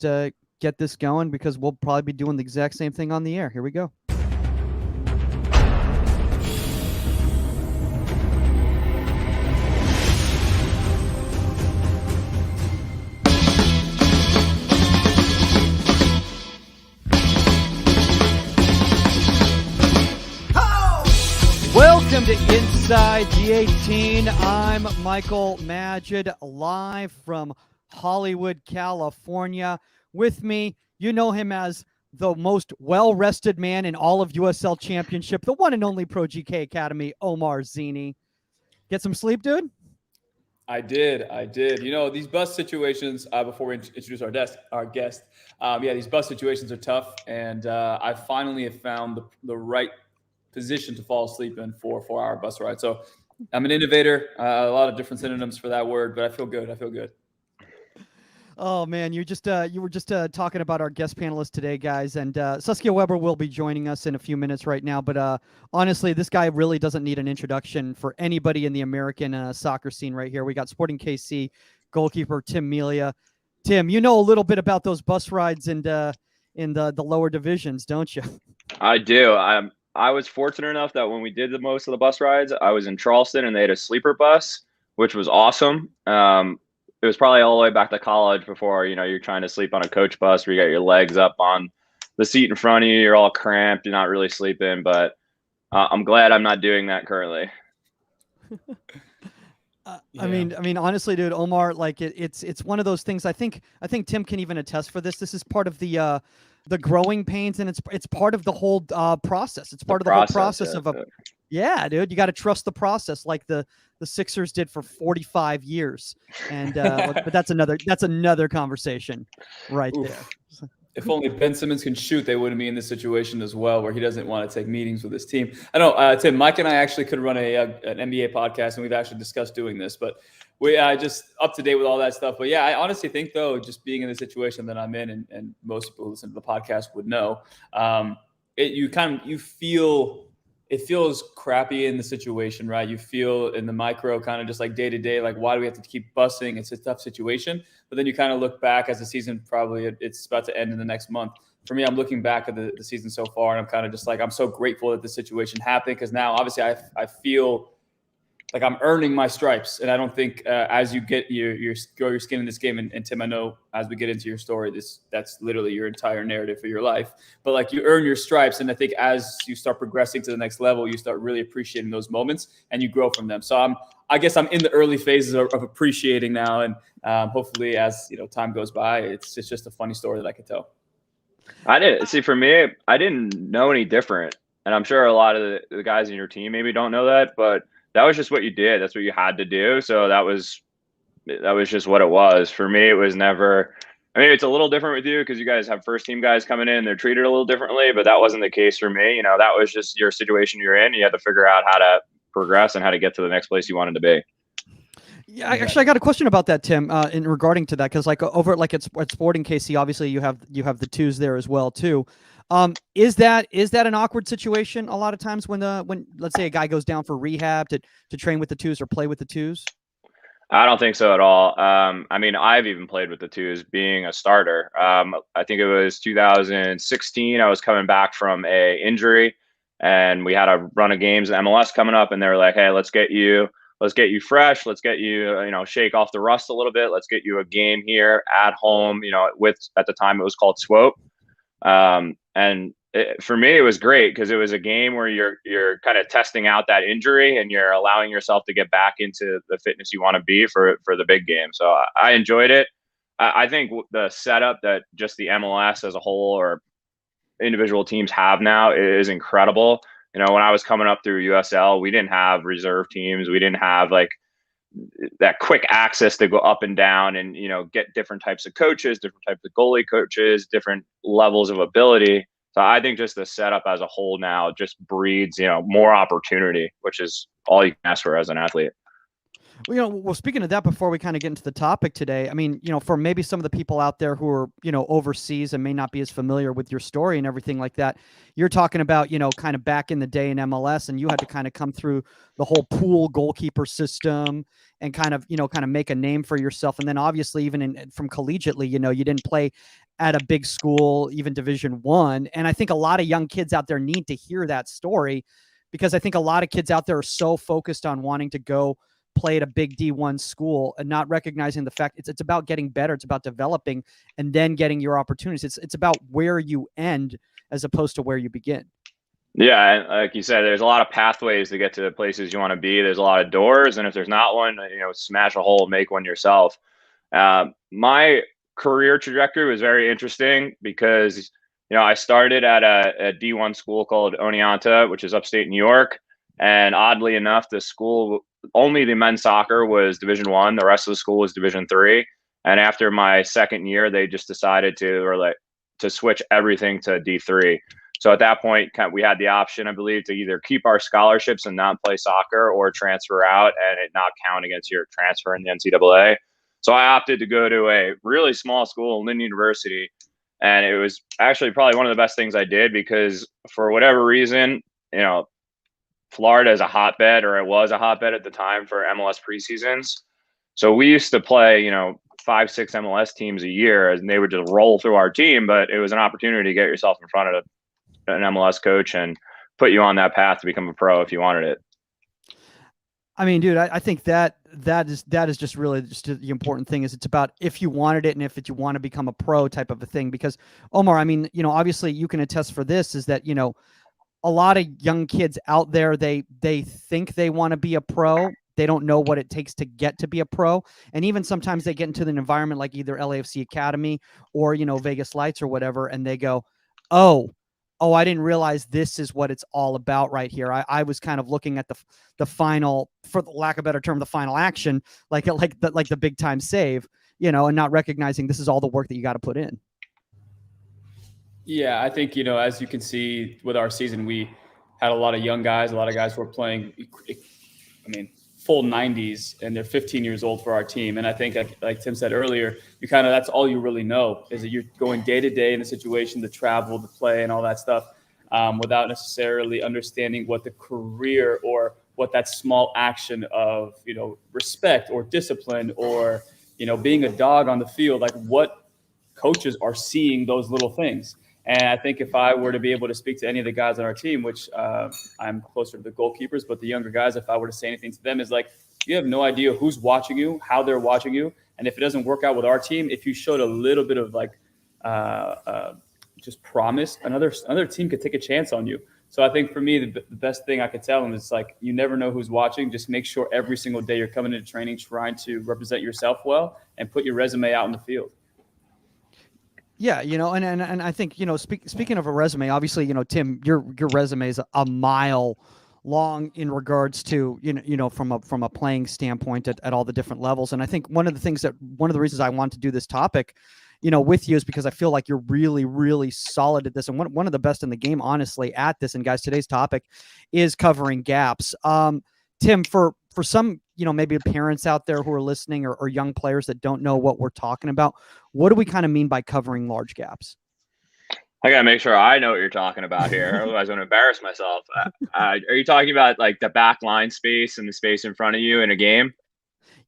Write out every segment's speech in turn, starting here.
get this going because we'll probably be doing the exact same thing on the air. Here we go. Welcome to Inside the 18. I'm Michael Magid, live from Hollywood, California. With me, you know him as the most well-rested man in all of USL Championship, the one and only Pro GK Academy, Omar Zini. Get some sleep, dude? I did. You know, these bus situations, before we introduce our guest, these bus situations are tough, and I finally have found the right position to fall asleep in for a 4-hour bus ride. So I'm an innovator, a lot of different synonyms for that word, but I feel good. Oh man, you were just talking about our guest panelist today, guys, and Saskia Weber will be joining us in a few minutes right now. But honestly, this guy really doesn't need an introduction for anybody in the American soccer scene right here. We got Sporting KC goalkeeper Tim Melia. Tim, you know a little bit about those bus rides and in the lower divisions, don't you? I do. I was fortunate enough that when we did the most of the bus rides, I was in Charleston and they had a sleeper bus, which was awesome. It was probably all the way back to college before, you're trying to sleep on a coach bus where you got your legs up on the seat in front of you. You're all cramped. You're not really sleeping, but I'm glad I'm not doing that currently. I mean, honestly, dude, Omar, like it's one of those things. I think Tim can even attest for this. This is part of the growing pains, and it's part of the whole process. It's part of the whole process of yeah, dude. You got to trust the process, like the Sixers did for 45 years, and but that's another conversation, right there. If only Ben Simmons can shoot, they wouldn't be in this situation as well, where he doesn't want to take meetings with his team. I know, Tim, Mike and I actually could run an NBA podcast, and we've actually discussed doing this, but we just up to date with all that stuff. But yeah, I honestly think, though, just being in the situation that I'm in, and most people who listen to the podcast would know, it feels crappy in the situation, right? You feel in the micro, kind of just like day to day, like, why do we have to keep busing? It's a tough situation. But then you kind of look back as the season, it's about to end in the next month. For me, I'm looking back at the season so far, and I'm kind of just like, I'm so grateful that this situation happened, because now obviously I feel like I'm earning my stripes. And I don't think as you get grow your skin in this game, and Tim, I know as we get into your story, that's literally your entire narrative for your life. But like, you earn your stripes, and I think as you start progressing to the next level, you start really appreciating those moments, and you grow from them. So I guess I'm in the early phases of appreciating now, and hopefully as time goes by, it's just a funny story that I could tell. For me, I didn't know any different, and I'm sure a lot of the guys in your team maybe don't know that, but that was just what you did. That's what you had to do. So that was just what it was. For me, it was never, it's a little different with you because you guys have first team guys coming in. They're treated a little differently, but that wasn't the case for me. That was just your situation you're in. You had to figure out how to progress and how to get to the next place you wanted to be. Yeah, actually, I got a question about that, Tim, in regarding to that, because like over at Sporting KC, obviously you have the twos there as well too. Is that an awkward situation a lot of times when let's say a guy goes down for rehab to train with the twos or play with the twos? I don't think so at all. I've even played with the twos being a starter. I think it was 2016. I was coming back from a injury, and we had a run of games in MLS coming up, and they were like, "Hey, let's get you fresh. Let's get you, shake off the rust a little bit. Let's get you a game here at home." At the time it was called Swope. For me, it was great because it was a game where you're kind of testing out that injury, and you're allowing yourself to get back into the fitness you want to be for the big game. So I enjoyed it. I think the setup that just the MLS as a whole or individual teams have now is incredible. When I was coming up through USL, we didn't have reserve teams. We didn't have like that quick access to go up and down and, get different types of coaches, different types of goalie coaches, different levels of ability. So I think just the setup as a whole now just breeds, more opportunity, which is all you can ask for as an athlete. Well, speaking of that, before we kind of get into the topic today, I mean, for maybe some of the people out there who are, overseas and may not be as familiar with your story and everything like that, you're talking about, kind of back in the day in MLS, and you had to kind of come through the whole pool goalkeeper system and kind of, make a name for yourself. And then obviously, even from collegiately, you didn't play at a big school, even Division I. And I think a lot of young kids out there need to hear that story, because I think a lot of kids out there are so focused on wanting to go play at a big D1 school and not recognizing the fact it's about getting better. It's about developing and then getting your opportunities. It's about where you end as opposed to where you begin. Yeah, and like you said, there's a lot of pathways to get to the places you want to be. There's a lot of doors, and if there's not one, smash a hole, make one yourself. My career trajectory was very interesting because I started at a D1 school called Oneonta, which is upstate New York, and oddly enough, the school only the men's soccer was Division I. The rest of the school was Division III. And after my second year, they just decided to switch everything to D3. So at that point, we had the option, I believe, to either keep our scholarships and not play soccer, or transfer out and it not count against your transfer in the NCAA. So I opted to go to a really small school, Lynn University. And it was actually probably one of the best things I did, because for whatever reason, Florida is a hotbed, or it was a hotbed at the time, for MLS preseasons. So we used to play, 5, 6 MLS teams a year, and they would just roll through our team. But it was an opportunity to get yourself in front of an MLS coach and put you on that path to become a pro if you wanted it. I mean, dude, I think that is just really just the important thing. Is it's about if you wanted it and if you want to become a pro type of a thing. Because Omar, I mean, obviously you can attest for this, is that, a lot of young kids out there, they think they want to be a pro. They don't know what it takes to get to be a pro. And even sometimes they get into an environment like either LAFC Academy or, Vegas Lights or whatever, and they go, oh, I didn't realize this is what it's all about right here. I was kind of looking at the final, for the lack of a better term, the final action, like the big time save, and not recognizing this is all the work that you got to put in. Yeah, I think, as you can see with our season, we had a lot of young guys, a lot of guys who were playing, full 90s, and they're 15 years old for our team. And I think, like Tim said earlier, that's all you really know, is that you're going day to day in the situation, to travel, to play, and all that stuff, without necessarily understanding what the career or what that small action of, respect or discipline or, being a dog on the field, like what coaches are seeing those little things. And I think if I were to be able to speak to any of the guys on our team, which I'm closer to the goalkeepers, but the younger guys, if I were to say anything to them, is like, you have no idea who's watching you, how they're watching you. And if it doesn't work out with our team, if you showed a little bit of just promise, another team could take a chance on you. So I think for me, the best thing I could tell them is, like, you never know who's watching. Just make sure every single day you're coming into training trying to represent yourself well and put your resume out in the field. Yeah, and I think, speaking of a resume, obviously, Tim, your resume is a mile long in regards to, from a playing standpoint at all the different levels. And I think one of the reasons I want to do this topic, with you, is because I feel like you're really, really solid at this. And one of the best in the game, honestly, at this. And guys, today's topic is covering gaps. Tim, for some, maybe parents out there who are listening, or young players that don't know what we're talking about, what do we kind of mean by covering large gaps? I got to make sure I know what you're talking about here. Otherwise, I'm going to embarrass myself. Are you talking about like the back line space and the space in front of you in a game?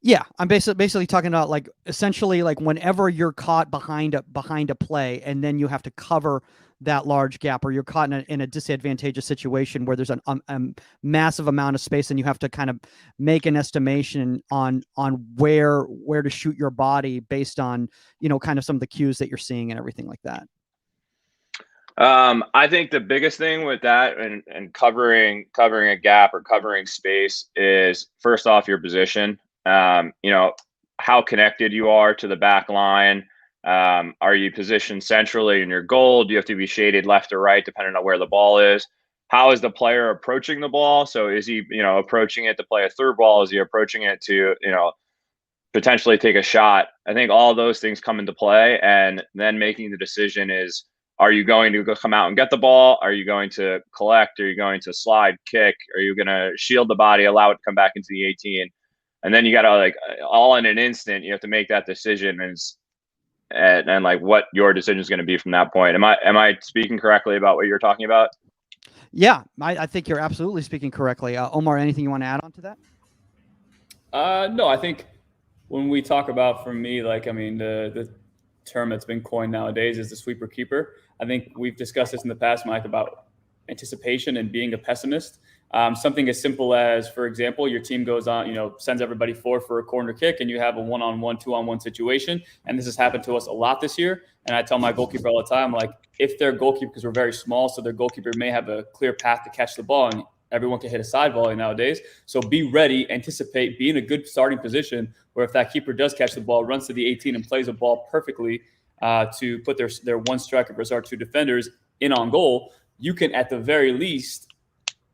Yeah, I'm basically talking about, like, essentially, like, whenever you're caught behind a play, and then you have to cover that large gap, or you're caught in a disadvantageous situation where there's a massive amount of space, and you have to kind of make an estimation on where to shoot your body based on, kind of some of the cues that you're seeing and everything like that. I think the biggest thing with that and covering a gap or covering space is, first off, your position. How connected you are to the back line. Are you positioned centrally in your goal? Do you have to be shaded left or right, depending on where the ball is? How is the player approaching the ball? So is he, approaching it to play a through ball? Is he approaching it to, potentially take a shot? I think all those things come into play, and then making the decision is, are you going to go come out and get the ball? Are you going to collect? Are you going to slide, kick? Are you going to shield the body, allow it to come back into the 18? And then you got to like all in an instant, you have to make that decision and like what your decision is going to be from that point. Am I speaking correctly about what you're talking about? Yeah, I think you're absolutely speaking correctly. Omar, anything you want to add on to that? No, I think when we talk about, for me, like, I mean, the term that's been coined nowadays is the sweeper keeper. I think we've discussed this in the past, Mike, about anticipation and being a pessimist. Something as simple as, for example, your team goes on, sends everybody forward for a corner kick, and you have a 1-on-1, 2-on-1 situation. And this has happened to us a lot this year. And I tell my goalkeeper all the time, like, if their goalkeeper, because we're very small, so their goalkeeper may have a clear path to catch the ball, and everyone can hit a side volley nowadays. So be ready, anticipate, be in a good starting position where if that keeper does catch the ball, runs to the 18 and plays a ball perfectly to put their one striker versus our two defenders in on goal, you can at the very least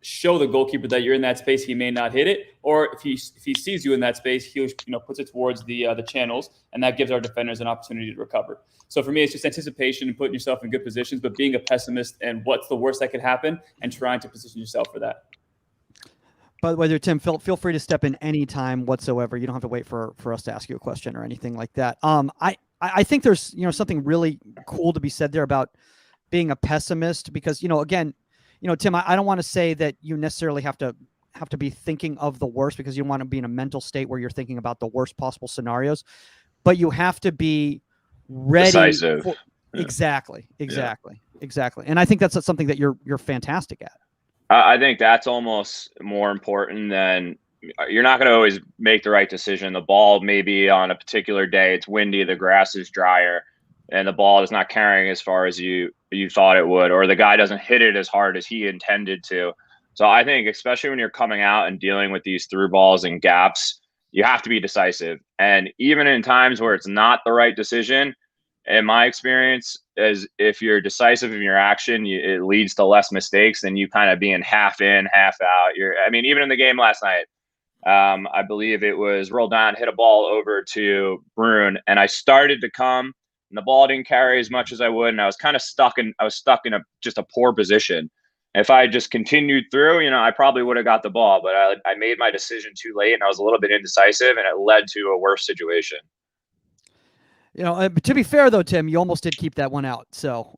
show the goalkeeper that you're in that space. He may not hit it, or if he sees you in that space, he puts it towards the channels, and that gives our defenders an opportunity to recover. So for me, it's just anticipation and putting yourself in good positions, but being a pessimist and what's the worst that could happen and trying to position yourself for that. By the way, Tim, feel free to step in any time whatsoever. You don't have to wait for us to ask you a question or anything like that. I think there's something really cool to be said there about being a pessimist, because again, Tim, I don't want to say that you necessarily have to be thinking of the worst, because you want to be in a mental state where you're thinking about the worst possible scenarios, but you have to be ready. Decisive. Exactly. And I think that's something that you're fantastic at. I think that's almost more important than you're not going to always make the right decision. The ball maybe on a particular day, it's windy, the grass is drier, and the ball is not carrying as far as you thought it would, or the guy doesn't hit it as hard as he intended to. So I think, especially when you're coming out and dealing with these through balls and gaps, you have to be decisive. And even in times where it's not the right decision, in my experience, is if you're decisive in your action, it leads to less mistakes than you kind of being half in, half out. Even in the game last night, I believe it was rolled down, hit a ball over to Brune, and I started to come, and the ball didn't carry as much as I would, and I was kind of stuck in just a poor position. If I just continued through, I probably would have got the ball, but I made my decision too late, and I was a little bit indecisive, and it led to a worse situation. To be fair though, Tim, you almost did keep that one out. So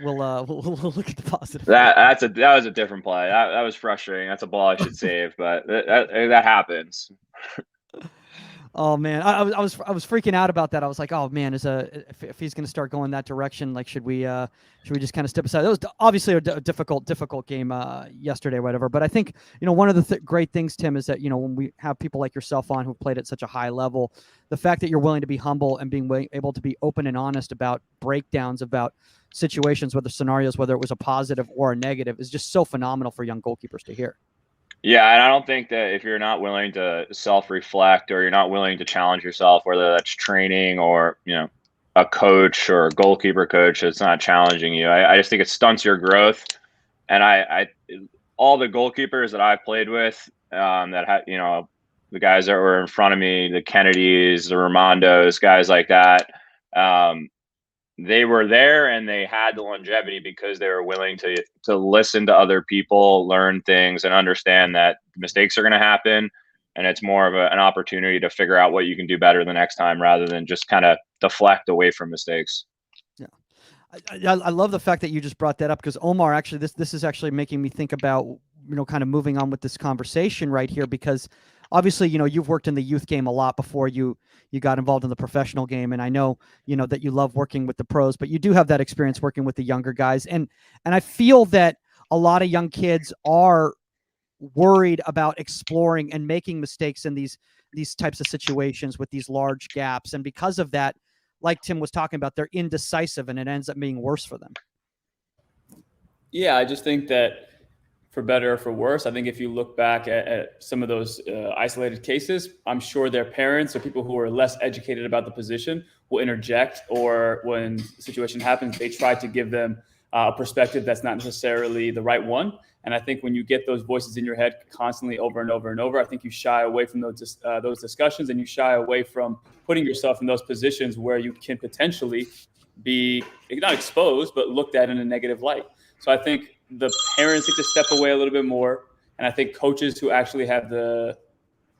we'll look at the positive. That was a different play. That was frustrating. That's a ball I should save, but that happens. Oh man, I was freaking out about that. I was like, oh man, if he's going to start going that direction, like should we just kind of step aside? It was obviously a difficult game yesterday, or whatever. But I think one of the great things, Tim, is that when we have people like yourself on who've played at such a high level, the fact that you're willing to be humble and being able to be open and honest about breakdowns, about situations, whether scenarios, whether it was a positive or a negative, is just so phenomenal for young goalkeepers to hear. Yeah, and I don't think that if you're not willing to self-reflect, or you're not willing to challenge yourself, whether that's training or a coach or a goalkeeper coach that's not challenging you, I just think it stunts your growth. And I all the goalkeepers that I've played with, that had the guys that were in front of me, the Kennedys, the Ramondos, guys like that, they were there and they had the longevity because they were willing to listen to other people, learn things, and understand that mistakes are going to happen. And it's more of an opportunity to figure out what you can do better the next time, rather than just kind of deflect away from mistakes. Yeah. I love the fact that you just brought that up, because Omar, actually, this is actually making me think about, kind of moving on with this conversation right here, because obviously, you've worked in the youth game a lot before you got involved in the professional game. And I know, that you love working with the pros, but you do have that experience working with the younger guys. And I feel that a lot of young kids are worried about exploring and making mistakes in these types of situations with these large gaps. And because of that, like Tim was talking about, they're indecisive, and it ends up being worse for them. Yeah, I just think that, for better or for worse, I think if you look back at some of those isolated cases, I'm sure their parents or people who are less educated about the position will interject, or when the situation happens, they try to give them a perspective that's not necessarily the right one. And I think when you get those voices in your head constantly over and over and over, I think you shy away from those discussions, and you shy away from putting yourself in those positions where you can potentially be not exposed, but looked at in a negative light. So I think the parents need to step away a little bit more. And I think coaches who actually have the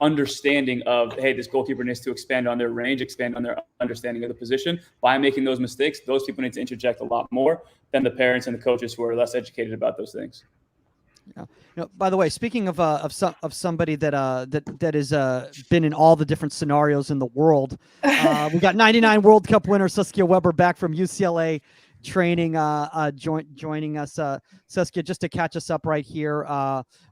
understanding of, hey, this goalkeeper needs to expand on their range, expand on their understanding of the position. By making those mistakes, those people need to interject a lot more than the parents and the coaches who are less educated about those things. Yeah. By the way, speaking of somebody that has been in all the different scenarios in the world, we got 99 World Cup winner Saskia Weber back from UCLA training, joining us. Saskia, just to catch us up right here,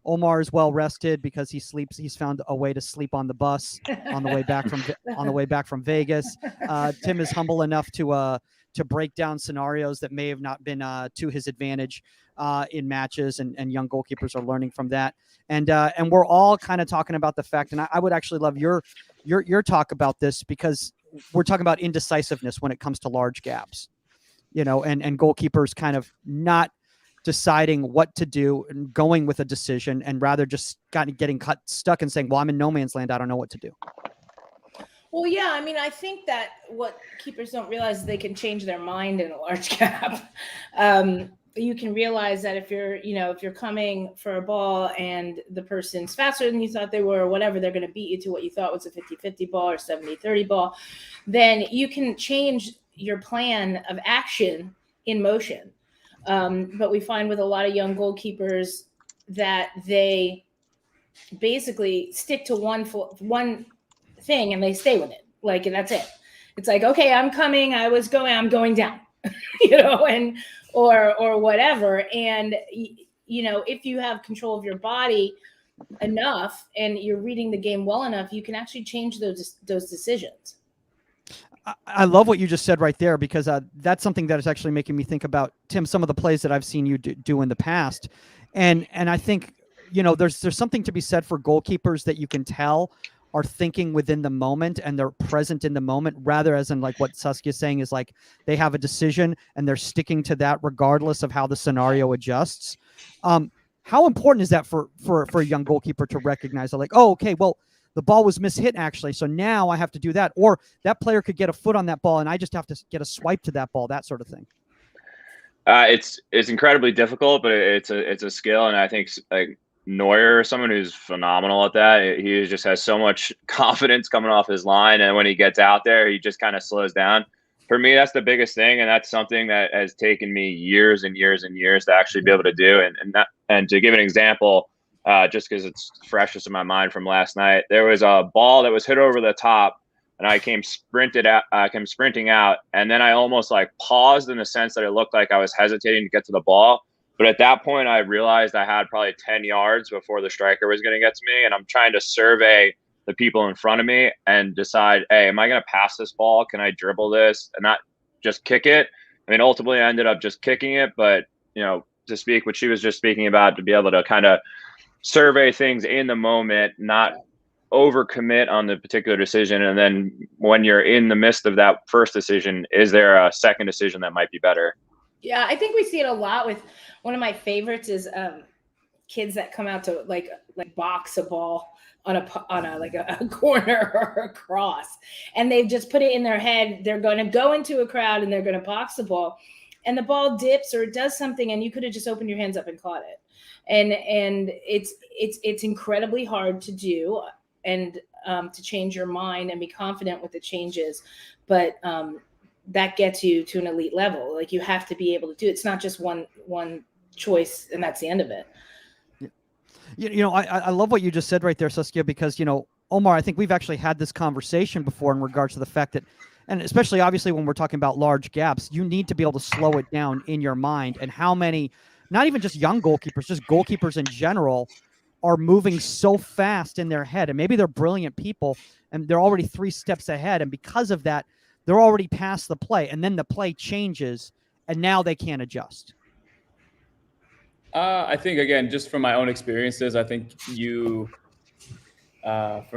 Omar is well rested because he sleeps. He's found a way to sleep on the bus on the way back from Vegas. Tim is humble enough to break down scenarios that may have not been to his advantage in matches, and young goalkeepers are learning from that. And we're all kind of talking about the fact, and I would actually love your talk about this, because we're talking about indecisiveness when it comes to large gaps, and goalkeepers kind of not deciding what to do and going with a decision, and rather just getting stuck and saying, well, I'm in no man's land, I don't know what to do. Well, yeah, I mean, I think that what keepers don't realize is they can change their mind in a large gap. You can realize that if you're coming for a ball and the person's faster than you thought they were, or whatever, they're going to beat you to what you thought was a 50-50 ball or 70-30 ball, then you can change your plan of action in motion. But we find with a lot of young goalkeepers that they basically stick to one thing and they stay with it. And that's it. It's like, okay, I'm coming, I'm going down, and or whatever. And if you have control of your body enough and you're reading the game well enough, you can actually change those decisions. I love what you just said right there, because that's something that is actually making me think about, Tim, some of the plays that I've seen you do in the past. And I think, there's something to be said for goalkeepers that you can tell are thinking within the moment and they're present in the moment, rather as in like what Saskia is saying is like they have a decision and they're sticking to that regardless of how the scenario adjusts. How important is that for a young goalkeeper to recognize that, like, oh, okay, well, the ball was mishit actually, so now I have to do that, or that player could get a foot on that ball and I just have to get a swipe to that ball, that sort of thing? It's incredibly difficult, but it's a skill, and I think like Neuer, someone who's phenomenal at that. He just has so much confidence coming off his line, and when he gets out there, he just kind of slows down. For me, that's the biggest thing, and that's something that has taken me years and years and years to actually be able to do. And to give an example, just because it's freshest in my mind from last night, there was a ball that was hit over the top, and I came sprinting out, and then I almost like paused in the sense that it looked like I was hesitating to get to the ball. But at that point, I realized I had probably 10 yards before the striker was going to get to me. And I'm trying to survey the people in front of me and decide, hey, am I going to pass this ball? Can I dribble this and not just kick it? I mean, ultimately, I ended up just kicking it. But, to speak what she was just speaking about, to be able to kind of survey things in the moment, not overcommit on the particular decision. And then when you're in the midst of that first decision, is there a second decision that might be better? Yeah, I think we see it a lot with one of my favorites is kids that come out to like box a ball on a corner or a cross, and they've just put it in their head they're going to go into a crowd and they're going to box the ball, and the ball dips or it does something, and you could have just opened your hands up and caught it, and it's incredibly hard to do, and to change your mind and be confident with the changes, but that gets you to an elite level. Like, you have to be able to do it. It's not just one choice and that's the end of it. Yeah. I love what you just said right there, Saskia, because, Omar, I think we've actually had this conversation before in regards to the fact that, and especially obviously when we're talking about large gaps, you need to be able to slow it down in your mind. And how many, not even just young goalkeepers, just goalkeepers in general, are moving so fast in their head. And maybe they're brilliant people and they're already 3 steps ahead. And because of that, they're already past the play, and then the play changes, and now they can't adjust. I think, again, just from my own experiences, I think for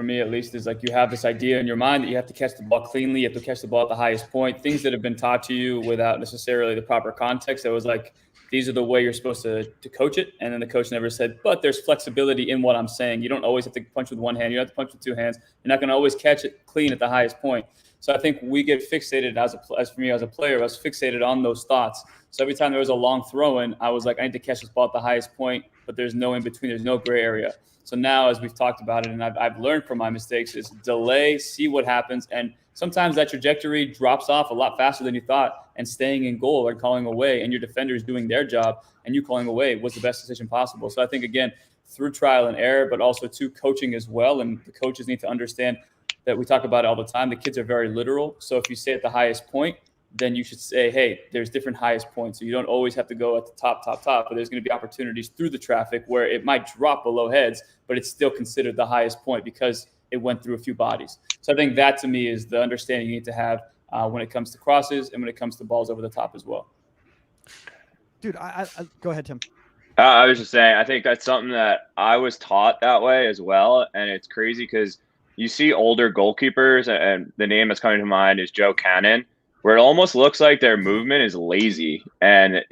me at least, is like you have this idea in your mind that you have to catch the ball cleanly, you have to catch the ball at the highest point, things that have been taught to you without necessarily the proper context. It was like, these are the way you're supposed to coach it. And then the coach never said, but there's flexibility in what I'm saying. You don't always have to punch with one hand. You have to punch with 2 hands. You're not going to always catch it clean at the highest point. So I think we get fixated as for me as a player, I was fixated on those thoughts. So every time there was a long throw in, I was like, I need to catch this ball at the highest point but there's no in between. There's no gray area. So now, as we've talked about it, and I've learned from my mistakes, is delay, see what happens. And sometimes that trajectory drops off a lot faster than you thought, and staying in goal or calling away and your defender is doing their job and you calling away was the best decision possible. So I think, again, through trial and error, but also to coaching as well. And the coaches need to understand that we talk about it all the time. The kids are very literal. So if you say at the highest point, then you should say, hey, there's different highest points. So you don't always have to go at the top, but there's going to be opportunities through the traffic where it might drop below heads, but it's still considered the highest point because it went through a few bodies. So I think that to me is the understanding you need to have when it comes to crosses and when it comes to balls over the top as well. Dude, I go ahead, Tim. I was just saying, I think that's something that I was taught that way as well. And it's crazy because you see older goalkeepers, and the name that's coming to mind is Joe Cannon, where it almost looks like their movement is lazy and,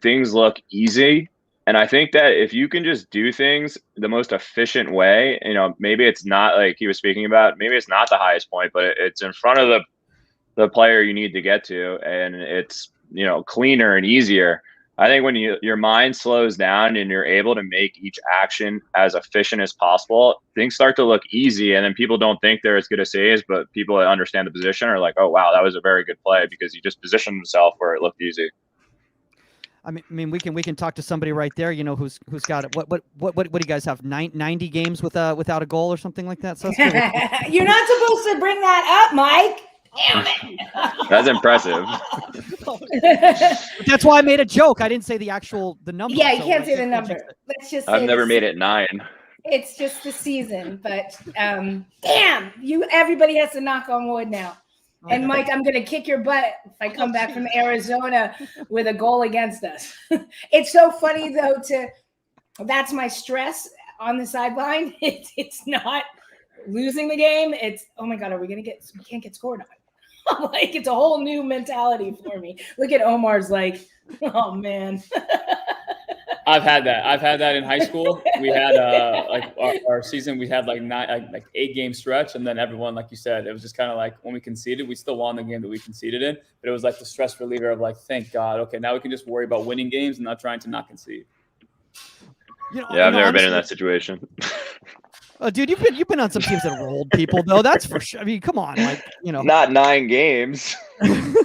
things look easy. And I think that if you can just do things the most efficient way, maybe it's not like he was speaking about, maybe it's not the highest point, but it's in front of the player you need to get to, and it's, cleaner and easier. I think when your mind slows down and you're able to make each action as efficient as possible, things start to look easy. And then people don't think they're as good as saves, but people that understand the position are like, oh, wow, that was a very good play because he just positioned himself where it looked easy. I mean, we can talk to somebody right there, who's got it. What do you guys have? 90 games without a goal or something like that? So you're not supposed to bring that up, Mike. Damn it. That's impressive. That's why I made a joke. I didn't say the number. Yeah, you can't say the number. Let's just say I've never made it 9. It's just the season, but damn, everybody has to knock on wood now. And Mike, I'm gonna kick your butt if I come back from Arizona with a goal against us. It's so funny though. That's my stress on the sideline. It's not losing the game. It's, oh my God, we can't get scored on. Like, it's a whole new mentality for me. Look at Omar's like, oh man. I've had that in high school. We had like our season, we had like 8-game stretch, and then everyone, like you said, it was just kind of like when we conceded, we still won the game that we conceded in, but it was like the stress reliever of like, thank God, okay, now we can just worry about winning games and not trying to not concede. I've never been in that situation. Oh, dude, you've been on some teams that rolled people though. That's for sure. I mean, come on, like not 9 games. Well,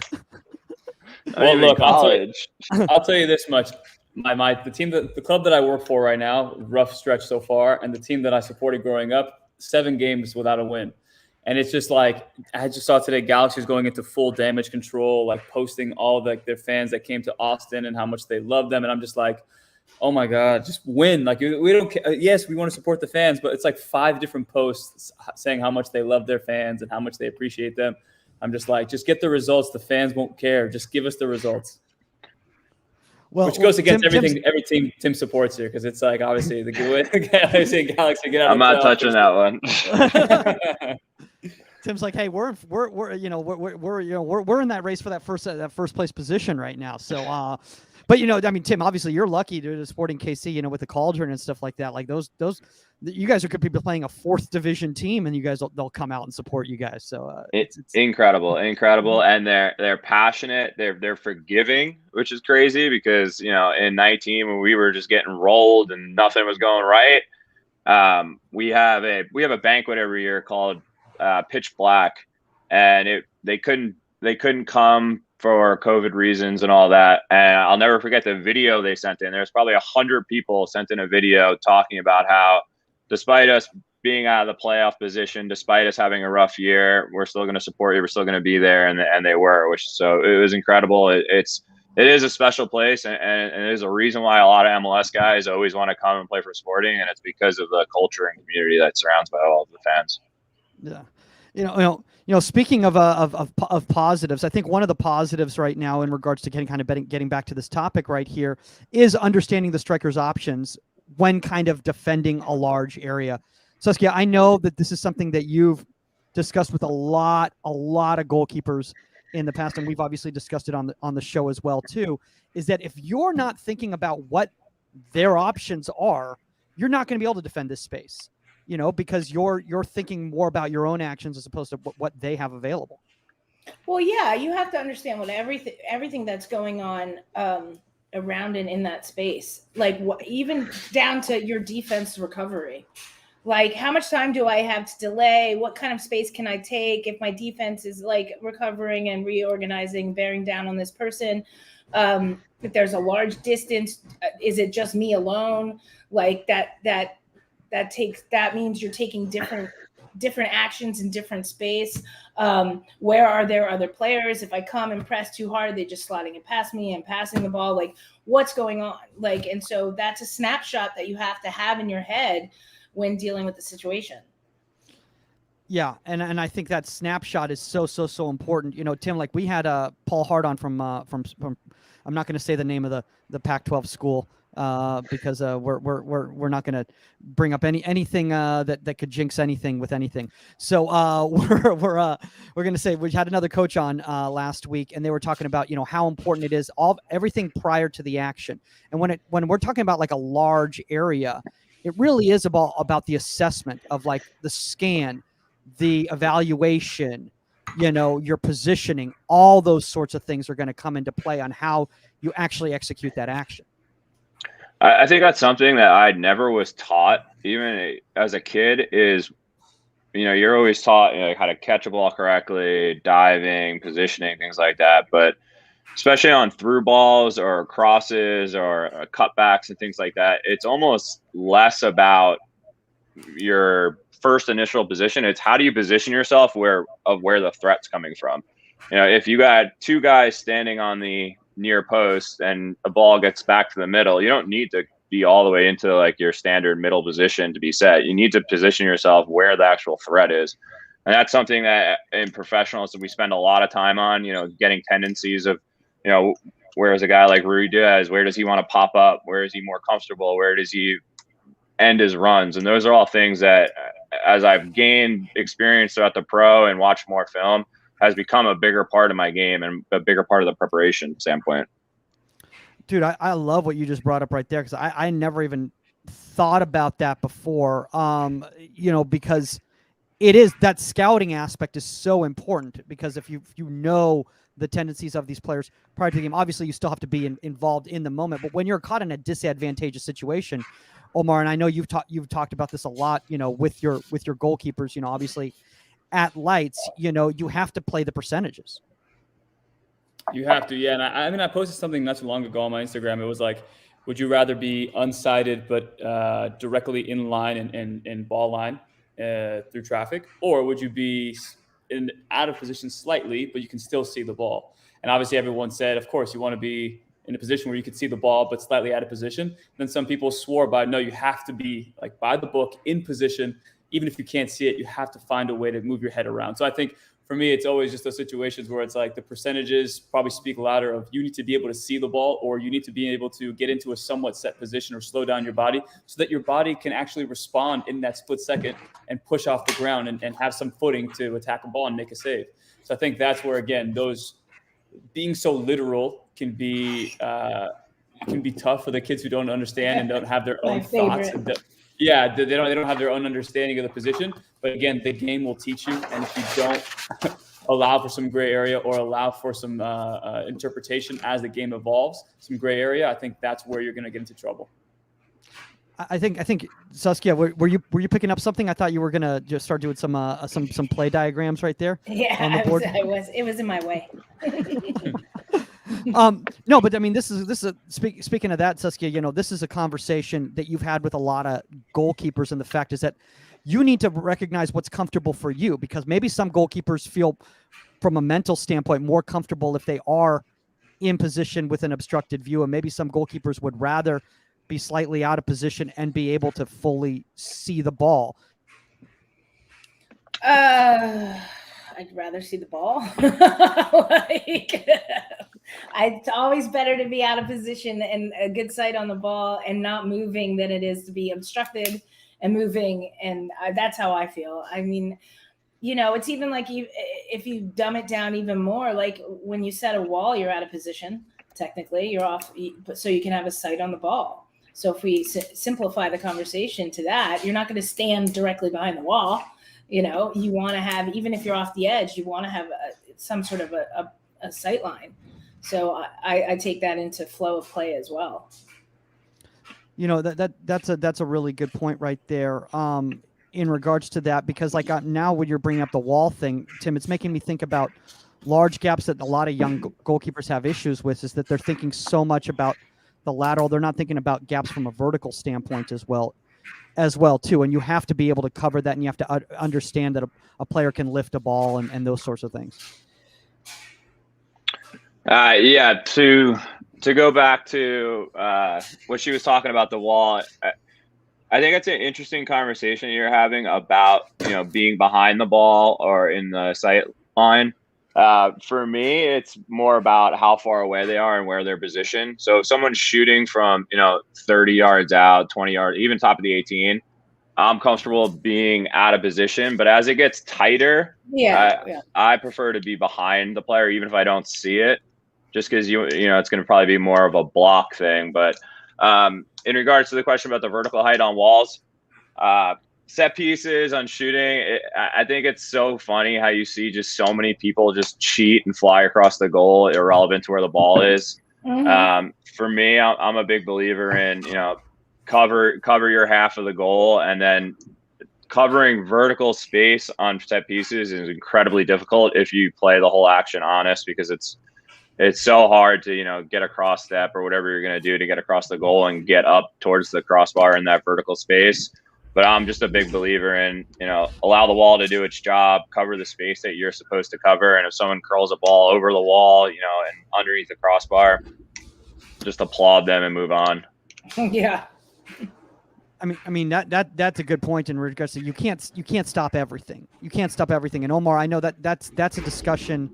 look, I'll tell you this much. The club that I work for right now, rough stretch so far, and the team that I supported growing up, 7 games without a win. And it's just like, I just saw today Galaxy's going into full damage control, like posting all their fans that came to Austin and how much they love them. And I'm just like, oh my God, just win. Like, we don't care. Yes, we want to support the fans, but it's like 5 different posts saying how much they love their fans and how much they appreciate them. I'm just like, just get the results. The fans won't care. Just give us the results. Which goes against every team Tim supports here, because it's like, obviously the Galaxy get out. I'm not touching that one. Tim's like, hey, we're in that race for that first place position right now. So, but I mean, Tim, obviously you're lucky to supporting KC, with the Cauldron and stuff like that. Like those, you guys could be playing a 4th division team, and you guys they'll come out and support you guys. So it's incredible, and they're passionate. They're forgiving, which is crazy because in 19 when we were just getting rolled and nothing was going right, we have a banquet every year called Pitch Black, and they couldn't come for COVID reasons and all that. And I'll never forget the video they sent in. There's probably 100 people sent in a video talking about how, despite us being out of the playoff position, despite us having a rough year, we're still going to support you. We're still going to be there. And they were, so it was incredible. It is a special place. And there's a reason why a lot of MLS guys always want to come and play for Sporting. And it's because of the culture and community that surrounds by all of the fans. Yeah. Speaking of positives, I think one of the positives right now in regards to getting back to this topic right here is understanding the striker's options when kind of defending a large area. Saskia, I know that this is something that you've discussed with a lot of goalkeepers in the past, and we've obviously discussed it on the show as well too, is that if you're not thinking about what their options are, you're not going to be able to defend this space. Because you're thinking more about your own actions as opposed to what they have available. Well, yeah, you have to understand what everything that's going on around and in that space, like even down to your defense recovery. Like, how much time do I have to delay? What kind of space can I take if my defense is like recovering and reorganizing, bearing down on this person? If there's a large distance, is it just me alone? Like that means you're taking different actions in different space. Where are there other players? If I come and press too hard, they just sliding it past me and passing the ball. Like, what's going on? Like, and so that's a snapshot that you have to have in your head when dealing with the situation. Yeah, and I think that snapshot is so important. You know, Tim, like we had Paul Hart on from I'm not going to say the name of the Pac-12 school because we're not going to bring up anything that could jinx anything with anything. So we're going to say we had another coach on last week, and they were talking about, you know, how important it is, everything prior to the action. And when we're talking about like a large area, it really is about the assessment of like the scan, the evaluation, you know, your positioning. All those sorts of things are going to come into play on how you actually execute that action. I think that's something that I never was taught, even as a kid, is, you know, you're always taught, you know, how to catch a ball correctly, diving, positioning, things like that. But especially on through balls or crosses or cutbacks and things like that, it's almost less about your first initial position. It's how do you position yourself where the threat's coming from. You know, if you got two guys standing on the near post and a ball gets back to the middle, you don't need to be all the way into like your standard middle position to be set. You need to position yourself where the actual threat is. And that's something that in professionals we spend a lot of time on, you know, getting tendencies of, you know, whereas a guy like Rui Diaz, where does he want to pop up? Where is he more comfortable? Where does he end his runs? And those are all things that, as I've gained experience throughout the pro and watched more film, has become a bigger part of my game and a bigger part of the preparation standpoint. Dude, I love what you just brought up right there, because I never even thought about that before. You know, because it is, that scouting aspect is so important, because if you know the tendencies of these players prior to the game, obviously you still have to be involved in the moment. But when you're caught in a disadvantageous situation, Omar, and I know you've talked about this a lot, you know, with your goalkeepers, you know, obviously at lights, you know, you have to play the percentages. You have to, yeah. And I mean, I posted something not too long ago on my Instagram. It was like, would you rather be unsighted but directly in line and ball line through traffic, or would you be out of position slightly, but you can still see the ball? And obviously everyone said, of course, you want to be in a position where you can see the ball, but slightly out of position. Then some people swore by, no, you have to be like by the book in position. Even if you can't see it, you have to find a way to move your head around. So I think for me, it's always just those situations where it's like the percentages probably speak louder of you need to be able to see the ball, or you need to be able to get into a somewhat set position or slow down your body so that your body can actually respond in that split second and push off the ground and have some footing to attack a ball and make a save. So I think that's where, again, those being so literal can be tough for the kids who don't understand and don't have their own thoughts. Yeah, they don't have their own understanding of the position. But again, the game will teach you. And if you don't allow for some gray area or allow for some interpretation as the game evolves, some gray area, I think that's where you're going to get into trouble. I think Saskia, were you picking up something? I thought you were gonna just start doing some play diagrams right there. Yeah, on the board. It was in my way. No, but I mean, this is speaking of that, Saskia, you know, this is a conversation that you've had with a lot of goalkeepers, and the fact is that you need to recognize what's comfortable for you, because maybe some goalkeepers feel from a mental standpoint more comfortable if they are in position with an obstructed view, and maybe some goalkeepers would rather be slightly out of position and be able to fully see the ball. I'd rather see the ball. It's always better to be out of position and a good sight on the ball and not moving than it is to be obstructed and moving. And that's how I feel. I mean, you know, it's even like if you dumb it down even more, like when you set a wall, you're out of position. Technically, you're off, so you can have a sight on the ball. So if we simplify the conversation to that, you're not going to stand directly behind the wall. You know, you want to have, even if you're off the edge, you want to have some sort of a sight line. So I take that into flow of play as well. You know, that's a really good point right there. In regards to that, because like now when you're bringing up the wall thing, Tim, it's making me think about large gaps that a lot of young goalkeepers have issues with, is that they're thinking so much about the lateral. They're not thinking about gaps from a vertical standpoint as well too. And you have to be able to cover that, and you have to understand that a player can lift a ball and those sorts of things. Yeah, to go back to what she was talking about, the wall, I think it's an interesting conversation you're having about, you know, being behind the ball or in the sight line. For me, it's more about how far away they are and where they're positioned. So if someone's shooting from, you know, 30 yards out, 20 yards, even top of the 18, I'm comfortable being out of position. But as it gets tighter, I prefer to be behind the player, even if I don't see it, just because you know it's going to probably be more of a block thing. But in regards to the question about the vertical height on walls, set pieces on shooting, I think it's so funny how you see just so many people just cheat and fly across the goal, irrelevant to where the ball is. For me, I'm a big believer in, you know, cover your half of the goal, and then covering vertical space on set pieces is incredibly difficult if you play the whole action honest, because it's so hard to, you know, get a cross step or whatever you're going to do to get across the goal and get up towards the crossbar in that vertical space. But I'm just a big believer in, you know, allow the wall to do its job, cover the space that you're supposed to cover. And if someone curls a ball over the wall, you know, and underneath the crossbar, just applaud them and move on. Yeah. I mean that's a good point in regards to you can't stop everything. You can't stop everything. And Omar, I know that's a discussion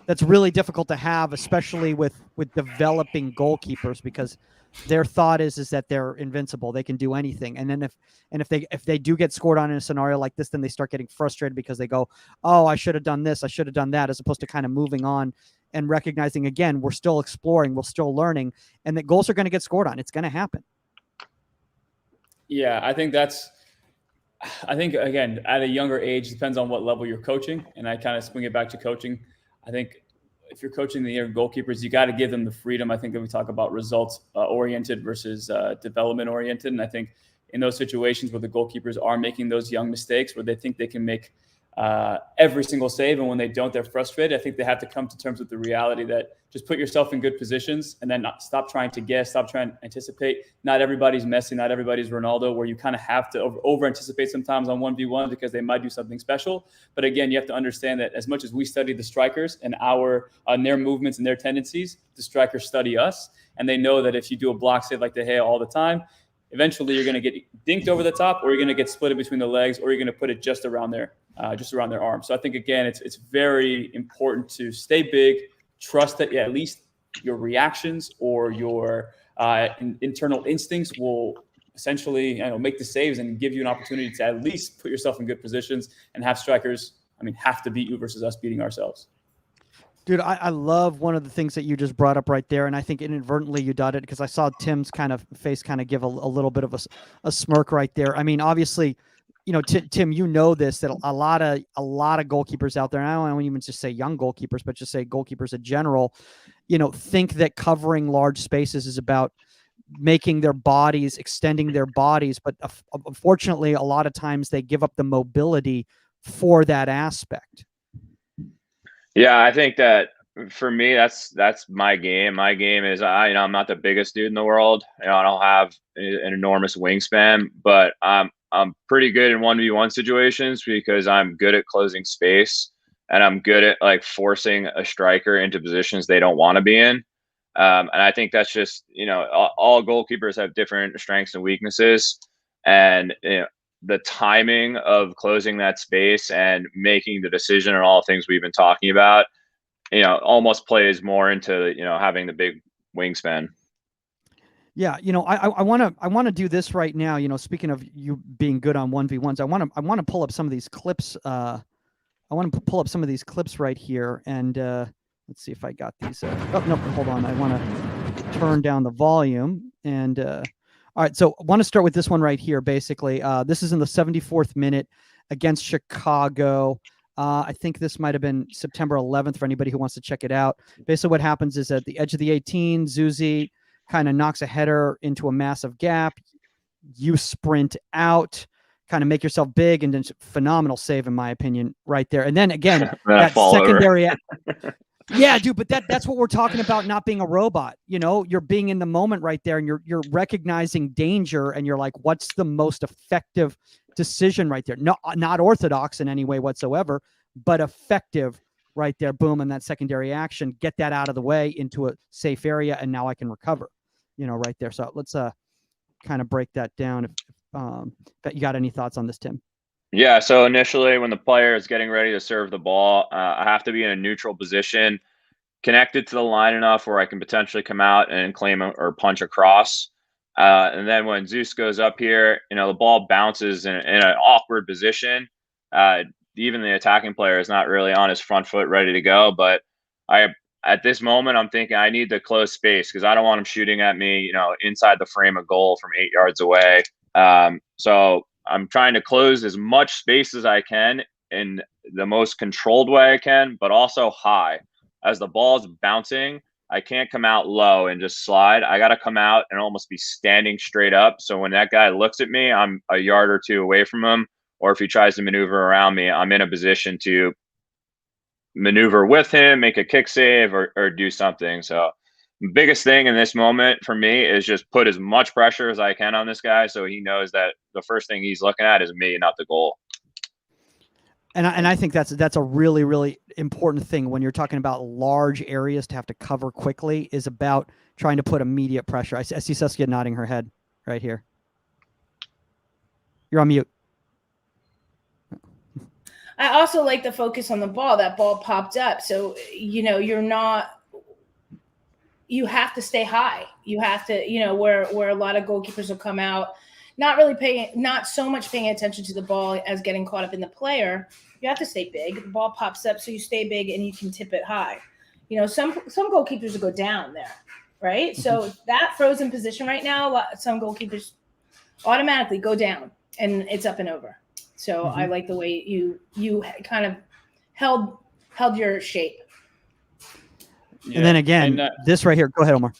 that's really difficult to have, especially with developing goalkeepers, because their thought is that they're invincible. They can do anything. And then if they do get scored on in a scenario like this, then they start getting frustrated because they go, oh, I should have done this, I should have done that, as opposed to kind of moving on and recognizing, again, we're still exploring, we're still learning, and that goals are going to get scored on. It's going to happen. Yeah, I think again, at a younger age, depends on what level you're coaching. And I kind of swing it back to coaching. I think if you're coaching the young goalkeepers, you got to give them the freedom. I think that we talk about results oriented versus development oriented. And I think in those situations where the goalkeepers are making those young mistakes, where they think they can make every single save, and when they don't, they're frustrated, I think they have to come to terms with the reality that just put yourself in good positions, and then stop trying to guess, stop trying to anticipate. Not everybody's Messi, not everybody's Ronaldo, where you kind of have to over anticipate sometimes on 1v1 because they might do something special. But again, you have to understand that as much as we study the strikers and their movements and their tendencies, the strikers study us, and they know that if you do a block save like De Gea all the time, eventually you're going to get dinked over the top, or you're going to get split between the legs, or you're going to put it just around their arm. So I think, again, it's very important to stay big, trust that at least your reactions or your internal instincts will essentially, make the saves and give you an opportunity to at least put yourself in good positions and have strikers, have to beat you versus us beating ourselves. Dude, I love one of the things that you just brought up right there, and I think inadvertently you did it because I saw Tim's kind of face kind of give a little bit of a smirk right there. I mean, obviously, Tim, you know this, that a lot of goalkeepers out there, and I don't even just say young goalkeepers, but just say goalkeepers in general, think that covering large spaces is about making their bodies, extending their bodies. But unfortunately, a lot of times they give up the mobility for that aspect. Yeah, I think that for me, that's my game. My game is, I'm not the biggest dude in the world. I don't have an enormous wingspan, but I'm pretty good in 1v1 situations because I'm good at closing space, and I'm good at like forcing a striker into positions they don't want to be in. And I think that's just, all goalkeepers have different strengths and weaknesses, and the timing of closing that space and making the decision and all the things we've been talking about, almost plays more into, having the big wingspan. Yeah, I want to do this right now. Speaking of you being good on 1v1s, I want to pull up some of these clips. I want to pull up some of these clips right here, and let's see if I got these. Oh no, hold on. I want to turn down the volume. And all right, so I want to start with this one right here. Basically, this is in the 74th minute against Chicago. I think this might have been September 11th for anybody who wants to check it out. Basically what happens is at the edge of the 18, Zuzi kind of knocks a header into a massive gap. You sprint out, kind of make yourself big, and then phenomenal save in my opinion right there. And then again, that secondary yeah, dude, but that's what we're talking about, not being a robot. You know, you're being in the moment right there, and you're recognizing danger, and you're like, what's the most effective decision right there? No, not orthodox in any way whatsoever, but effective right there. Boom, and that secondary action, get that out of the way into a safe area, and now I can recover, you know, right there. So let's kind of break that down. If you got any thoughts on this, Tim? Yeah, so initially when the player is getting ready to serve the ball, I have to be in a neutral position, connected to the line enough where I can potentially come out and claim or punch across. And then when Zeus goes up here, you know, the ball bounces in an awkward position. Even the attacking player is not really on his front foot ready to go. But at this moment, I'm thinking I need to close space because I don't want him shooting at me, you know, inside the frame of goal from 8 yards away. So I'm trying to close as much space as I can in the most controlled way I can, but also high. As the ball is bouncing, I can't come out low and just slide. I got to come out and almost be standing straight up. So when that guy looks at me, I'm a yard or two away from him. Or if he tries to maneuver around me, I'm in a position to maneuver with him, make a kick save, or do something. So biggest thing in this moment for me is just put as much pressure as I can on this guy so he knows that the first thing he's looking at is me, not the goal. And I think that's a really, really important thing when you're talking about large areas to have to cover quickly, is about trying to put immediate pressure. I see Saskia nodding her head right here. You're on mute. I also like the focus on the ball. That ball popped up. So, you know, you have to stay high. You have to, you know, where a lot of goalkeepers will come out, not so much paying attention to the ball as getting caught up in the player. You have to stay big. The ball pops up, so you stay big and you can tip it high. You know, some goalkeepers will go down there, right? Mm-hmm. So that frozen position right now, some goalkeepers automatically go down and it's up and over. So mm-hmm. I like the way you kind of held your shape. Yeah. And then again, this right here. Go ahead, Omar.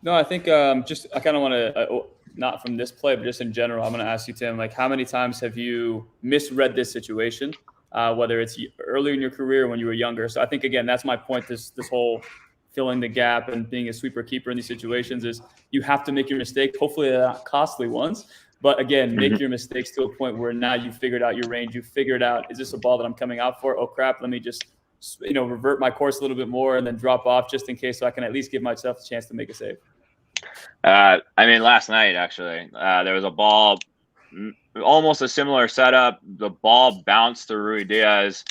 No, I think I kind of want to, not from this play, but just in general, I'm going to ask you, Tim, like how many times have you misread this situation, whether it's early in your career or when you were younger? So I think, again, that's my point, this whole filling the gap and being a sweeper keeper in these situations is you have to make your mistake. Hopefully they're not costly ones. But again, make your mistakes to a point where now you figured out your range. You figured out, is this a ball that I'm coming out for? Oh, crap, let me just revert my course a little bit more and then drop off just in case so I can at least give myself a chance to make a save. I mean, last night, actually, there was a ball, almost a similar setup. The ball bounced to Rui Diaz,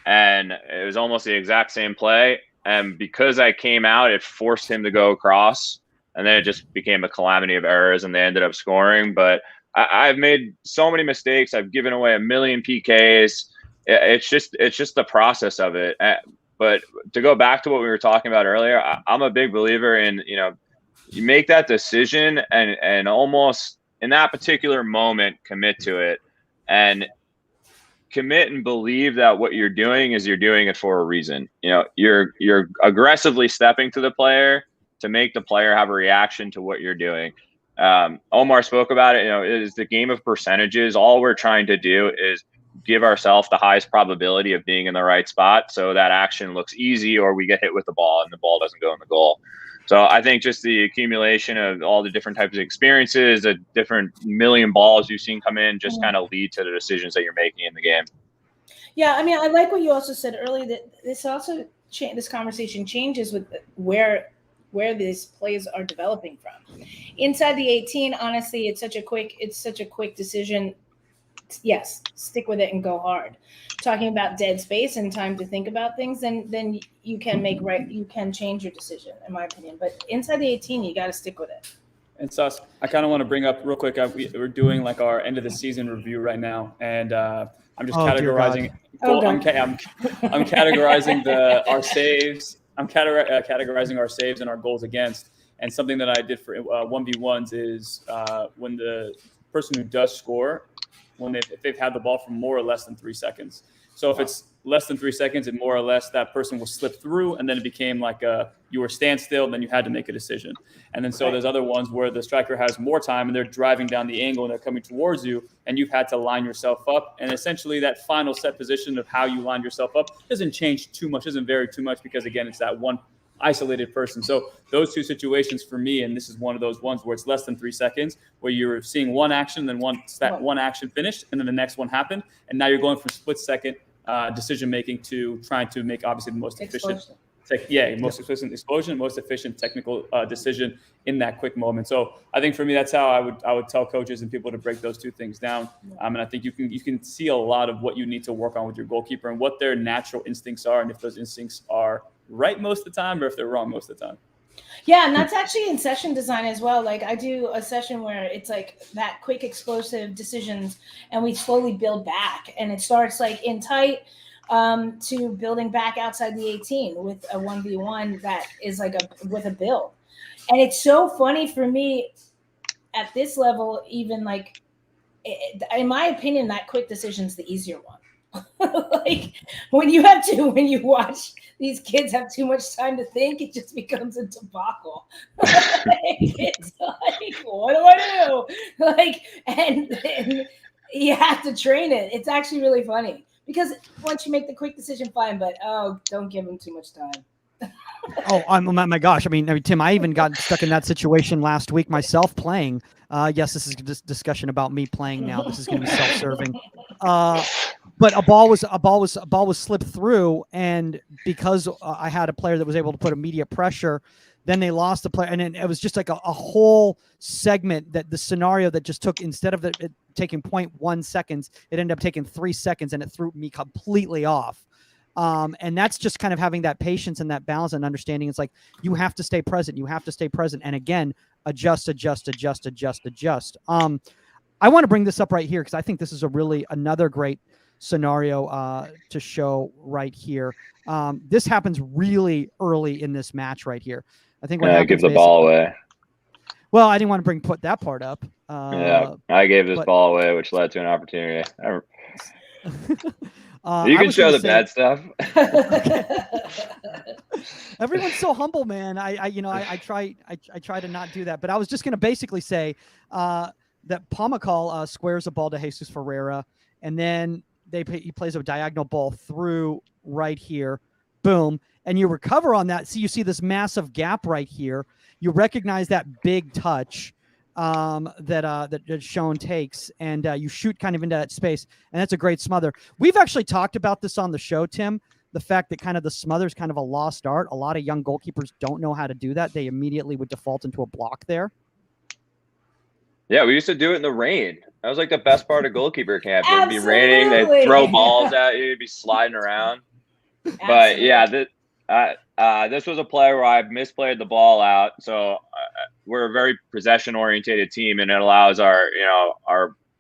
and it was almost the exact same play. And because I came out, it forced him to go across, and then it just became a calamity of errors, and they ended up scoring. But I've made so many mistakes. I've given away a million PKs. It's just the process of it. But to go back to what we were talking about earlier, I'm a big believer in, you make that decision and almost in that particular moment, commit to it and commit and believe that what you're doing is you're doing it for a reason. You're aggressively stepping to the player to make the player have a reaction to what you're doing. Omar spoke about it. It is the game of percentages. All we're trying to do is give ourselves the highest probability of being in the right spot so that action looks easy, or we get hit with the ball and the ball doesn't go in the goal. So I think just the accumulation of all the different types of experiences, the different million balls you've seen come in, just kind of lead to the decisions that you're making in the game. Yeah, I mean, I like what you also said earlier, that this conversation changes with where these plays are developing from. Inside the 18, honestly, it's such a quick decision. Yes, stick with it and go hard. Talking about dead space and time to think about things, then you can change your decision, in my opinion. But inside the 18, you got to stick with it. And Sus, I kind of want to bring up real quick. We're doing like our end of the season review right now, and I'm just categorizing. I'm categorizing our saves. I'm categorizing our saves and our goals against. And something that I did for 1v1s is when the person who does score, if they've had the ball for more or less than 3 seconds. So if it's less than 3 seconds, and more or less that person will slip through, and then it became like you were standstill, and then you had to make a decision. And then so there's other ones where the striker has more time, and they're driving down the angle, and they're coming towards you, and you've had to line yourself up. And essentially that final set position of how you line yourself up doesn't change too much, doesn't vary too much, because again, it's that one isolated person. So those two situations for me, and this is one of those ones where it's less than 3 seconds, where you're seeing one action, then one action finished, and then the next one happened, and now you're going from split second decision making to trying to make obviously the most efficient, most efficient explosion, most efficient technical decision in that quick moment. So I think for me, that's how I would tell coaches and people to break those two things down. And I think you can see a lot of what you need to work on with your goalkeeper and what their natural instincts are, and if those instincts are right most of the time or if they're wrong most of the time. Yeah, and that's actually in session design as well. Like I do a session where it's like that quick explosive decisions, and we slowly build back, and it starts like in tight to building back outside the 18 with a 1v1 that is like with a build. And it's so funny for me at this level, even like in my opinion, that quick decision is the easier one. Like when you watch these kids have too much time to think, it just becomes a debacle. It's like, what do I do? Like, and you have to train it. It's actually really funny because once you make the quick decision, fine, but don't give them too much time. Oh my gosh! I mean, Tim, I even got stuck in that situation last week myself playing. Yes, this is a discussion about me playing now. This is going to be self-serving. But a ball was slipped through, and because I had a player that was able to put immediate pressure, then they lost the player, and it was just like a whole segment that the scenario that just took, instead of it taking 0.1 seconds, it ended up taking 3 seconds, and it threw me completely off. And that's just kind of having that patience and that balance and understanding. It's like you have to stay present. You have to stay present, and again, adjust. I want to bring this up right here because I think this is another great scenario to show right here. This happens really early in this match right here. I think I give the ball away. Well, I didn't want to put that part up. I gave this ball away, which led to an opportunity. You can show the bad stuff. Everyone's so humble, man. I try to not do that, but I was just going to basically say that Pamacol squares a ball to Jesus Ferreira, and then he plays a diagonal ball through right here, boom, and you recover on that. So you see this massive gap right here. You recognize that big touch that Sean takes, and you shoot kind of into that space, and that's a great smother. We've actually talked about this on the show, Tim, the fact that kind of the smother is kind of a lost art. A lot of young goalkeepers don't know how to do that. They immediately would default into a block there. Yeah, we used to do it in the rain. That was like the best part of goalkeeper camp. It would be raining, they'd throw balls at you, you'd be sliding around. Absolutely. But yeah, this was a play where I misplayed the ball out. So we're a very possession-oriented team, and it allows our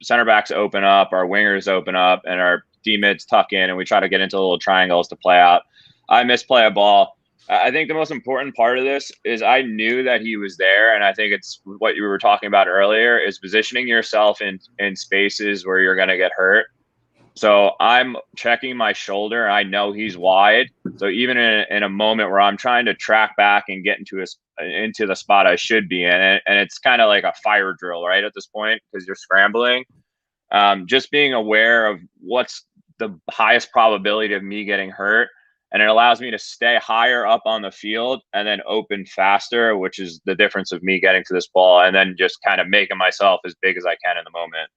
center backs to open up, our wingers open up, and our D-mids tuck in, and we try to get into little triangles to play out. I misplay a ball. I think the most important part of this is I knew that he was there, and I think it's what you were talking about earlier, is positioning yourself in spaces where you're going to get hurt. So I'm checking my shoulder. I know he's wide. So even in a moment where I'm trying to track back and get into the spot I should be in, and it's kind of like a fire drill, right, at this point, because you're scrambling. Just being aware of what's the highest probability of me getting hurt. And it allows me to stay higher up on the field and then open faster, which is the difference of me getting to this ball and then just kind of making myself as big as I can in the moment.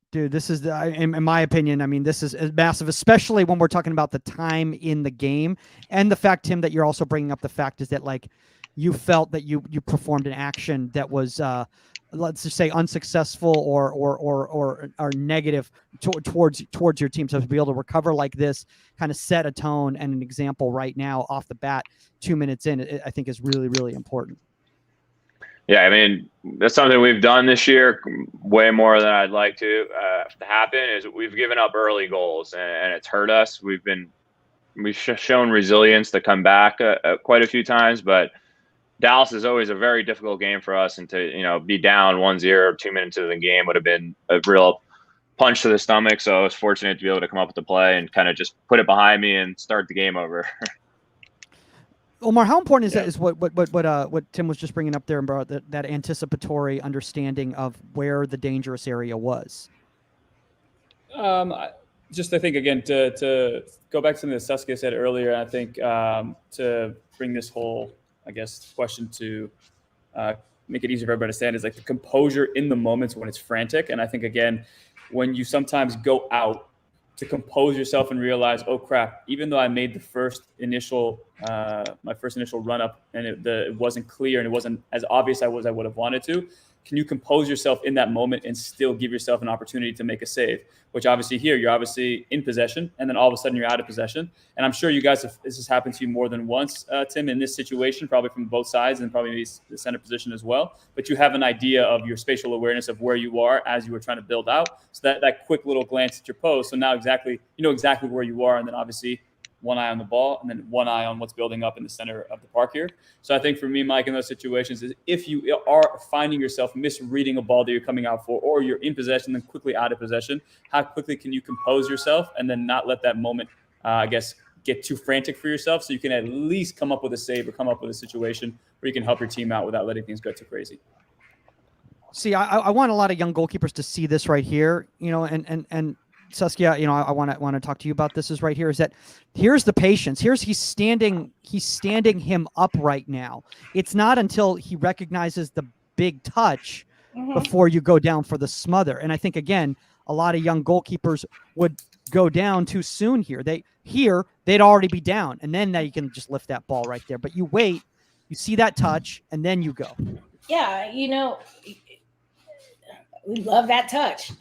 Dude, this is, in my opinion, I mean, this is massive, especially when we're talking about the time in the game, and the fact, Tim, that you're also bringing up the fact is that, like, you felt that you performed an action that was, let's just say, unsuccessful or negative towards your team. So to be able to recover like this, kind of set a tone and an example right now off the bat, 2 minutes in, I think is really, really important. Yeah, I mean, that's something we've done this year way more than I'd like to happen. Is we've given up early goals, and it's hurt us. We've shown resilience to come back quite a few times, but Dallas is always a very difficult game for us, and to be down 1-0 2 minutes into the game would have been a real punch to the stomach. So I was fortunate to be able to come up with the play and kind of just put it behind me and start the game over. Omar, how important is that? Is what Tim was just bringing up there about that anticipatory understanding of where the dangerous area was? I think again to go back to something that Saskia said earlier. I think to bring this whole, I guess, question to make it easier for everybody to understand is like the composure in the moments when it's frantic. And I think again, when you sometimes go out to compose yourself and realize, oh crap, even though I made the my first initial run up and it wasn't clear and it wasn't as obvious I would have wanted to, can you compose yourself in that moment and still give yourself an opportunity to make a save? Which obviously here, you're obviously in possession and then all of a sudden you're out of possession. And I'm sure you guys, this has happened to you more than once, Tim, in this situation, probably from both sides and probably the center position as well. But you have an idea of your spatial awareness of where you are as you were trying to build out. So that quick little glance at your post. So now you know exactly where you are. And then obviously one eye on the ball and then one eye on what's building up in the center of the park here. So I think for me, Mike, in those situations is if you are finding yourself misreading a ball that you're coming out for, or you're in possession, then quickly out of possession, how quickly can you compose yourself and then not let that moment, get too frantic for yourself so you can at least come up with a save or come up with a situation where you can help your team out without letting things go too crazy. See, I want a lot of young goalkeepers to see this right here, and Saskia, I want to talk to you about this. Is right here is that here's the patience. He's standing him up right now. It's not until he recognizes the big touch before you go down for the smother. And I think again, a lot of young goalkeepers would go down too soon here. They'd already be down, and then now you can just lift that ball right there. But you wait, you see that touch, and then you go. Yeah, we love that touch.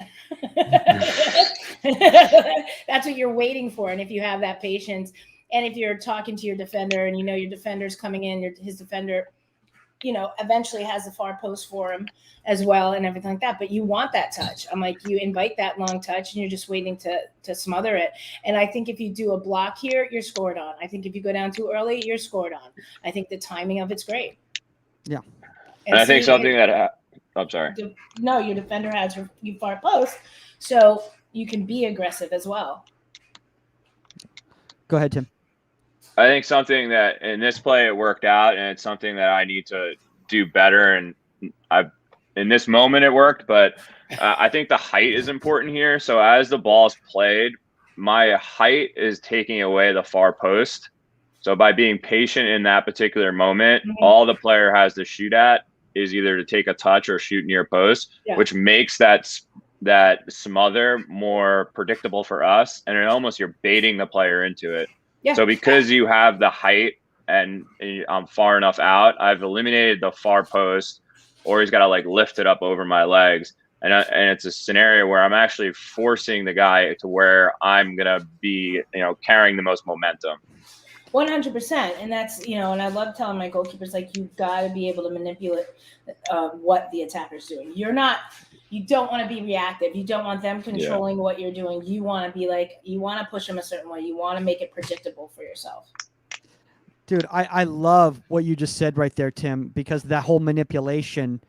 That's what you're waiting for. And if you have that patience, and if you're talking to your defender and your defender's coming in, his defender, eventually has the far post for him as well and everything like that. But you want that touch. I'm like, you invite that long touch and you're just waiting to smother it. And I think if you do a block here, you're scored on. I think if you go down too early, you're scored on. I think the timing of it's great. Yeah. And I think something that I'm sorry. No, your defender has you far post, so you can be aggressive as well. Go ahead, Tim. I think something that in this play it worked out, and it's something that I need to do better. And in this moment it worked, but I think the height is important here. So as the ball's played, my height is taking away the far post. So by being patient in that particular moment, all the player has to shoot at is either to take a touch or shoot near post, which makes that smother more predictable for us. And you're baiting the player into it. Yeah. So because you have the height and I'm far enough out, I've eliminated the far post, or he's got to lift it up over my legs. And it's a scenario where I'm actually forcing the guy to where I'm going to be, carrying the most momentum. 100%. And that's, and I love telling my goalkeepers, you've got to be able to manipulate what the attacker's doing. You don't want to be reactive. You don't want them controlling what you're doing. You want to be you want to push them a certain way. You want to make it predictable for yourself. Dude, I love what you just said right there, Tim, because that whole manipulation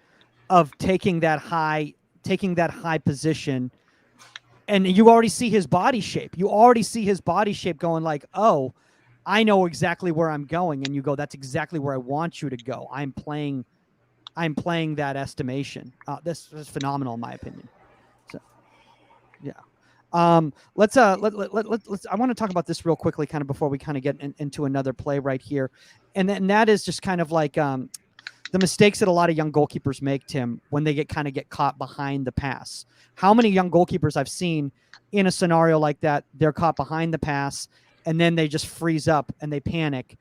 of taking that high position, and you already see his body shape. You already see his body shape going oh, I know exactly where I'm going, and you go, that's exactly where I want you to go. I'm playing that estimation. This is phenomenal in my opinion. So, yeah. Let's I want to talk about this real quickly, kind of before we kind of get into another play right here, and that is just kind of the mistakes that a lot of young goalkeepers make, Tim, when they get caught behind the pass. How many young goalkeepers I've seen in a scenario like that, they're caught behind the pass, and then they just freeze up and they panic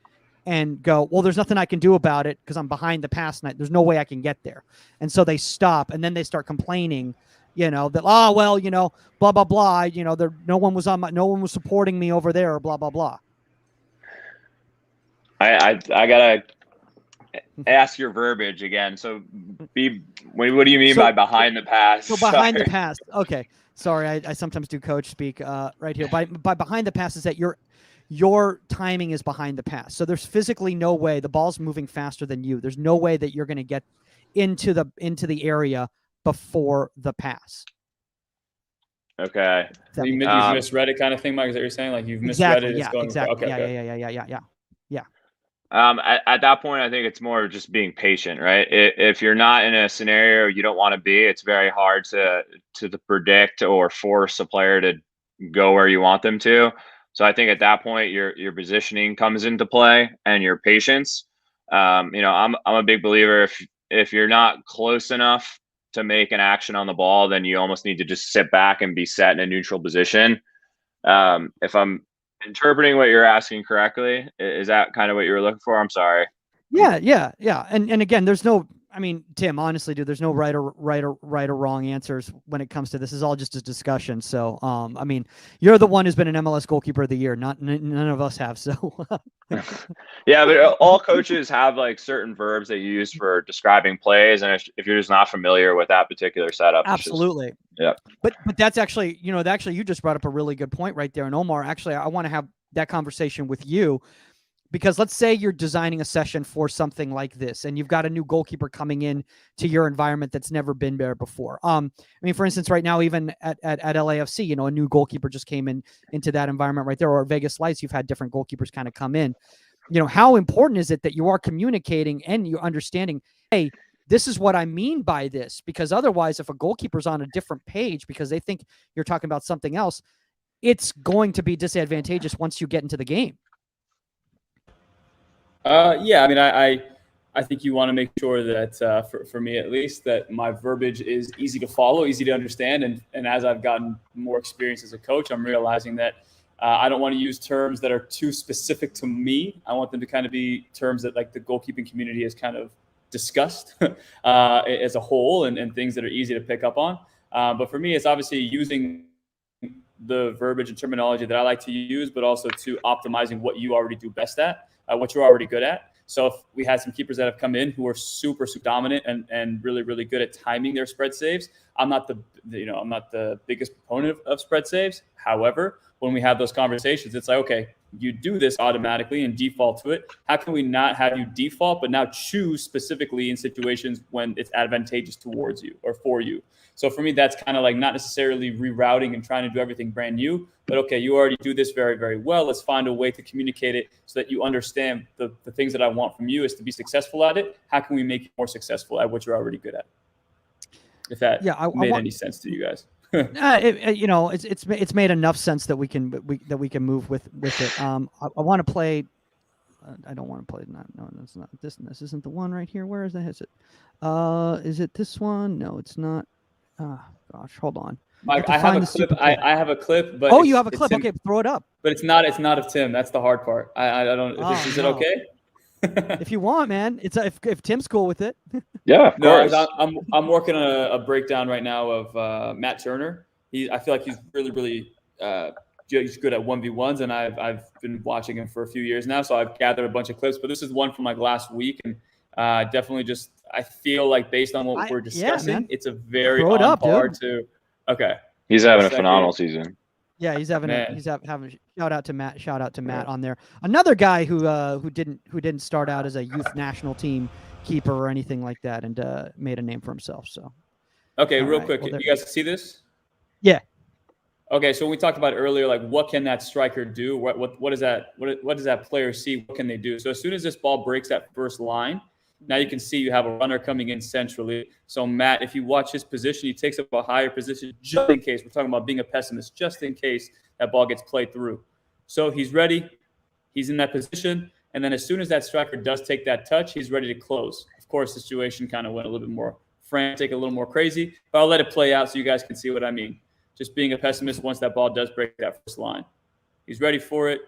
and go, well, there's nothing I can do about it because I'm behind the pass and there's no way I can get there. And so they stop, and then they start complaining, that, blah, blah, blah, no one was supporting me over there, blah, blah, blah. I gotta ask your verbiage again. So what do you mean by behind the pass? So behind the pass. Okay. Sorry. I sometimes do coach speak right here. By behind the pass is that your timing is behind the pass. So there's physically no way, the ball's moving faster than you. There's no way that you're going to get into the area before the pass. Okay. So you misread it kind of thing, Mike? Is that what you're saying? Like you've misread it? Yeah, exactly. Yeah. At that point, I think it's more of just being patient, right? If you're not in a scenario you don't want to be, it's very hard to predict or force a player to go where you want them to. So I think at that point, your positioning comes into play and your patience. I'm a big believer if you're not close enough to make an action on the ball, then you almost need to just sit back and be set in a neutral position. If I'm interpreting what you're asking correctly, is that kind of what you were looking for? I'm sorry. Yeah. And again, there's no, I mean, Tim, honestly, dude, there's no right or wrong answers when it comes to this. Is all just a discussion. So, I mean, you're the one who's been an MLS goalkeeper of the year. None of us have. So, yeah, but all coaches have like certain verbs they use for describing plays, and if you're just not familiar with that particular setup, absolutely, yeah. But that's actually, you just brought up a really good point right there. And Omar, actually, I want to have that conversation with you. Because let's say you're designing a session for something like this, and you've got a new goalkeeper coming in to your environment that's never been there before. I mean, for instance, right now, even at LAFC, a new goalkeeper just came into that environment right there. Or Vegas Lights, you've had different goalkeepers kind of come in. How important is it that you are communicating and you're understanding, hey, this is what I mean by this? Because otherwise, if a goalkeeper's on a different page because they think you're talking about something else, it's going to be disadvantageous once you get into the game. Yeah, I mean, I think you want to make sure that for me at least, that my verbiage is easy to follow, easy to understand, and as I've gotten more experience as a coach, I'm realizing that I don't want to use terms that are too specific to me. I want them to kind of be terms that like the goalkeeping community has kind of discussed as a whole, and things that are easy to pick up on. But for me, it's obviously using the verbiage and terminology that I like to use, but also to optimizing what you already do best at. What you're already good at. So if we had some keepers that have come in who are super dominant and really, really good at timing their spread saves, I'm not the biggest proponent of spread saves. However, when we have those conversations, it's like, okay, you do this automatically and default to it. How can we not have you default, but now choose specifically in situations when it's advantageous towards you or for you? So for me, that's kind of like not necessarily rerouting and trying to do everything brand new, but okay, you already do this very, very well. Let's find a way to communicate it so that you understand the things that I want from you is to be successful at it. How can we make you more successful at what you're already good at? If that made any sense to you guys. It's made enough sense that we can move with it. I want to play. I don't want to play. No, that's not this. This isn't the one right here. Where is that? Is it this one? No, it's not. Gosh, hold on. Mike, I have a clip. I have a clip, but you have a clip. Okay, throw it up. But it's not of Tim. That's the hard part. I don't. Is it okay? If you want, man. It's if Tim's cool with it. Yeah, of course. I'm working on a breakdown right now of Matt Turner. I feel like he's really he's good at 1v1s, and I've been watching him for a few years now, so I've gathered a bunch of clips. But this is one from like last week, and definitely just I feel like based on what we're discussing, it's a very on par to. Okay. He's having a phenomenal season. Yeah, he's having shout out to Matt on there. Another guy who didn't start out as a youth national team keeper or anything like that, and made a name for himself. So. Okay, real quick, you guys see this? Yeah. Okay, so when we talked about earlier, like what can that striker do? What does that player see? What can they do? So as soon as this ball breaks that first line, now you can see you have a runner coming in centrally. So Matt, if you watch his position, he takes up a higher position just in case. We're talking about being a pessimist, just in case that ball gets played through. So he's ready. He's in that position. And then as soon as that striker does take that touch, he's ready to close. Of course, the situation kind of went a little bit more frantic, a little more crazy, but I'll let it play out so you guys can see what I mean. Just being a pessimist once that ball does break that first line. He's ready for it.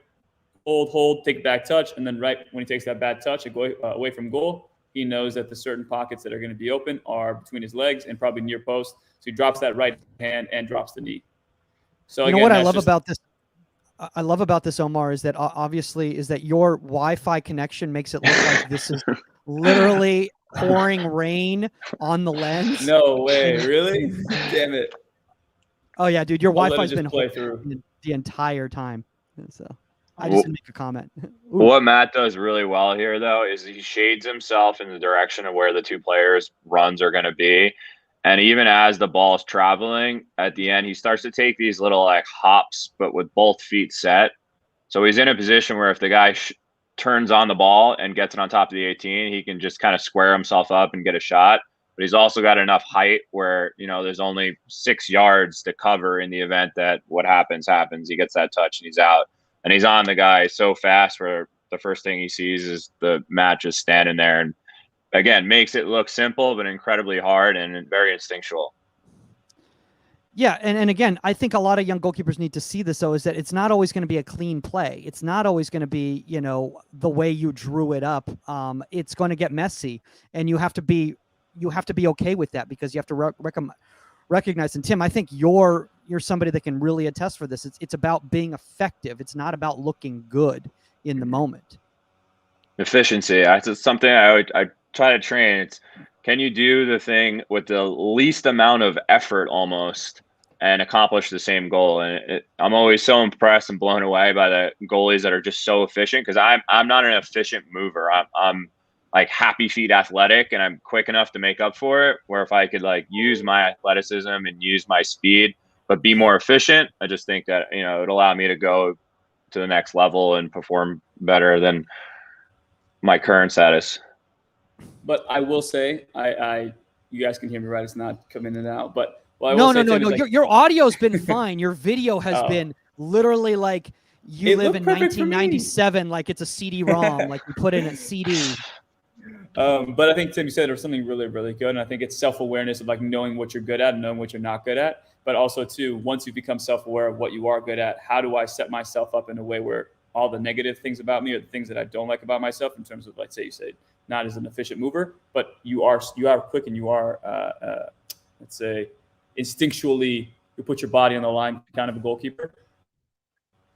Hold, take a back touch. And then right when he takes that bad touch away from goal, he knows that the certain pockets that are going to be open are between his legs and probably near post. So he drops that right hand and drops the knee. So again, what I love about this, Omar, is that obviously is that your Wi-Fi connection makes it look like this is literally pouring rain on the lens. No way, really? Damn it! Oh yeah, dude, your Wi-Fi's been play through the entire time. So I just make a comment. What Matt does really well here, though, is he shades himself in the direction of where the two players' runs are going to be. And even as the ball's traveling at the end, he starts to take these little like hops, but with both feet set. So he's in a position where if the guy turns on the ball and gets it on top of the 18, he can just kind of square himself up and get a shot. But he's also got enough height where, you know, there's only 6 yards to cover in the event that what happens. He gets that touch and he's out. And he's on the guy so fast where the first thing he sees is the mat just standing there. And again, makes it look simple, but incredibly hard and very instinctual. Yeah, and again, I think a lot of young goalkeepers need to see this, though, is that it's not always going to be a clean play. It's not always going to be, you know, the way you drew it up. It's going to get messy, and you have to be okay with that, because you have to recognize. And Tim, I think you're somebody that can really attest for this. It's about being effective. It's not about looking good in the moment. Efficiency. That's something I try to train. It's, can you do the thing with the least amount of effort almost and accomplish the same goal? And I'm always so impressed and blown away by the goalies that are just so efficient, because I'm not an efficient mover. I'm like happy feet athletic, and I'm quick enough to make up for it. Where if I could like use my athleticism and use my speed, but be more efficient, I just think that, you know, it'd allow me to go to the next level and perform better than my current status. But I will say, you guys can hear me right. It's not coming in and out. But no. Like, your audio's been fine. Your video has been literally like you live in 1997, like it's a CD-ROM, like you put in a CD. But I think, Tim, you said there's something really, really good. And I think it's self-awareness of like knowing what you're good at and knowing what you're not good at. But also, too, once you become self-aware of what you are good at, how do I set myself up in a way where all the negative things about me or the things that I don't like about myself, in terms of, like, say, you say not as an efficient mover, but you are quick, and you are, let's say, instinctually, you put your body on the line, kind of a goalkeeper.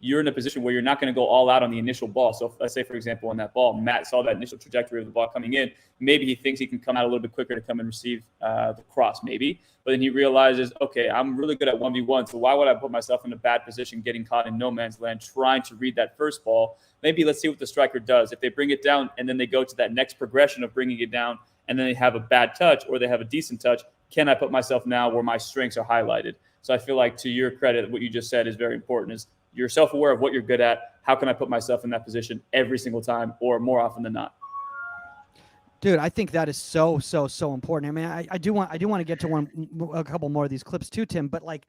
You're in a position where you're not going to go all out on the initial ball. So let's say, for example, on that ball, Matt saw that initial trajectory of the ball coming in. Maybe he thinks he can come out a little bit quicker to come and receive the cross, maybe. But then he realizes, okay, I'm really good at 1v1, so why would I put myself in a bad position getting caught in no man's land trying to read that first ball? Maybe let's see what the striker does. If they bring it down and then they go to that next progression of bringing it down and then they have a bad touch or they have a decent touch, can I put myself now where my strengths are highlighted? So I feel like, to your credit, what you just said is very important, is you're self-aware of what you're good at. How can I put myself in that position every single time, or more often than not? Dude, I think that is so important. I mean, I do want to get to a couple more of these clips too, Tim, but like,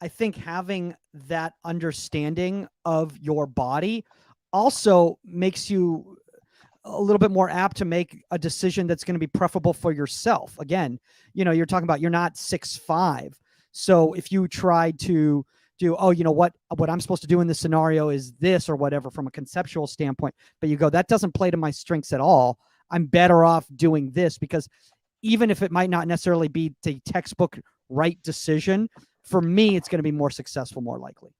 I think having that understanding of your body also makes you a little bit more apt to make a decision that's going to be preferable for yourself. Again, you know, you're talking about, you're not 6'5". So if you try to do, oh, you know what I'm supposed to do in this scenario is this or whatever from a conceptual standpoint, but you go, that doesn't play to my strengths at all. I'm better off doing this, because even if it might not necessarily be the textbook right decision, for me, it's going to be more successful, more likely.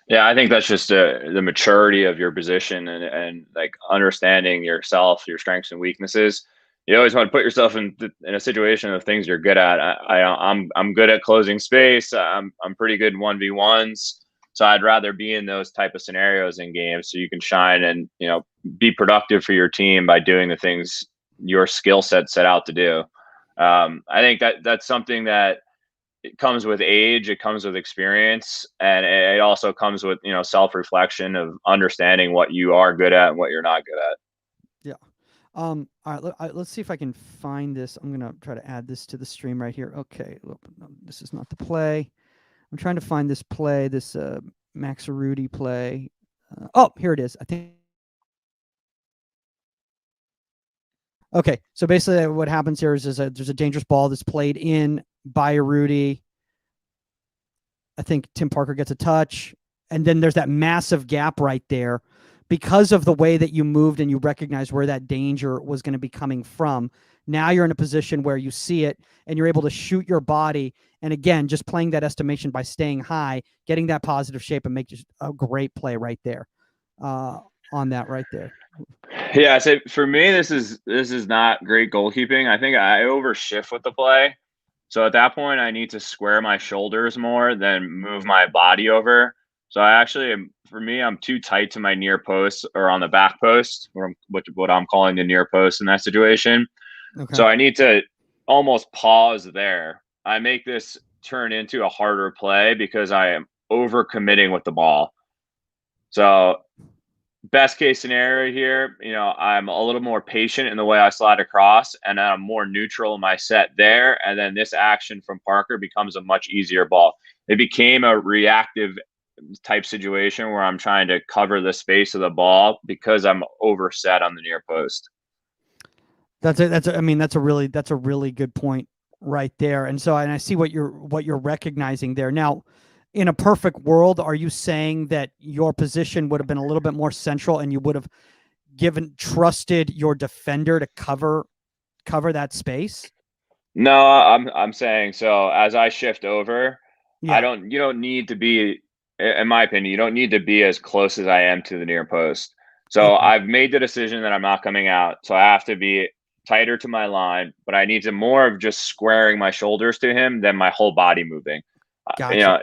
Yeah, I think that's just the maturity of your position and like understanding yourself, your strengths and weaknesses. You always want to put yourself in a situation of things you're good at. I'm good at closing space. I'm pretty good in 1v1s. So I'd rather be in those type of scenarios in games so you can shine and, you know, be productive for your team by doing the things your skill set out to do. I think that's something that it comes with age, it comes with experience, and it also comes with, you know, self-reflection of understanding what you are good at and what you're not good at. Yeah. All right, let's see if I can find this. I'm going to try to add this to the stream right here. Okay. No, this is not the play. I'm trying to find this play, this Max Arudi play. Oh, here it is. I think. Okay, so basically what happens here is there's a dangerous ball that's played in by Arudi. I think Tim Parker gets a touch, and then there's that massive gap right there because of the way that you moved and you recognized where that danger was going to be coming from. Now you're in a position where you see it and you're able to shoot your body. And again, just playing that estimation by staying high, getting that positive shape, and make just a great play right there on that right there. Yeah, so for me, this is not great goalkeeping. I think I overshift with the play. So at that point, I need to square my shoulders more than move my body over. So I actually, for me, I'm too tight to my near post or on the back post, or what I'm calling the near post in that situation. Okay. So I need to almost pause there. I make this turn into a harder play because I am overcommitting with the ball. So best case scenario here, I'm a little more patient in the way I slide across, and then I'm more neutral in my set there. And then this action from Parker becomes a much easier ball. It became a reactive type situation where I'm trying to cover the space of the ball because I'm overset on the near post. That's a really good point right there. And I see what you're recognizing there. Now, in a perfect world, are you saying that your position would have been a little bit more central and you would have trusted your defender to cover that space? No, I'm saying, so as I shift over, Yeah. you don't need to be, in my opinion, you don't need to be as close as I am to the near post. So Okay. I've made the decision that I'm not coming out. So I have to be tighter to my line, but I need to more of just squaring my shoulders to him than my whole body moving. Gotcha.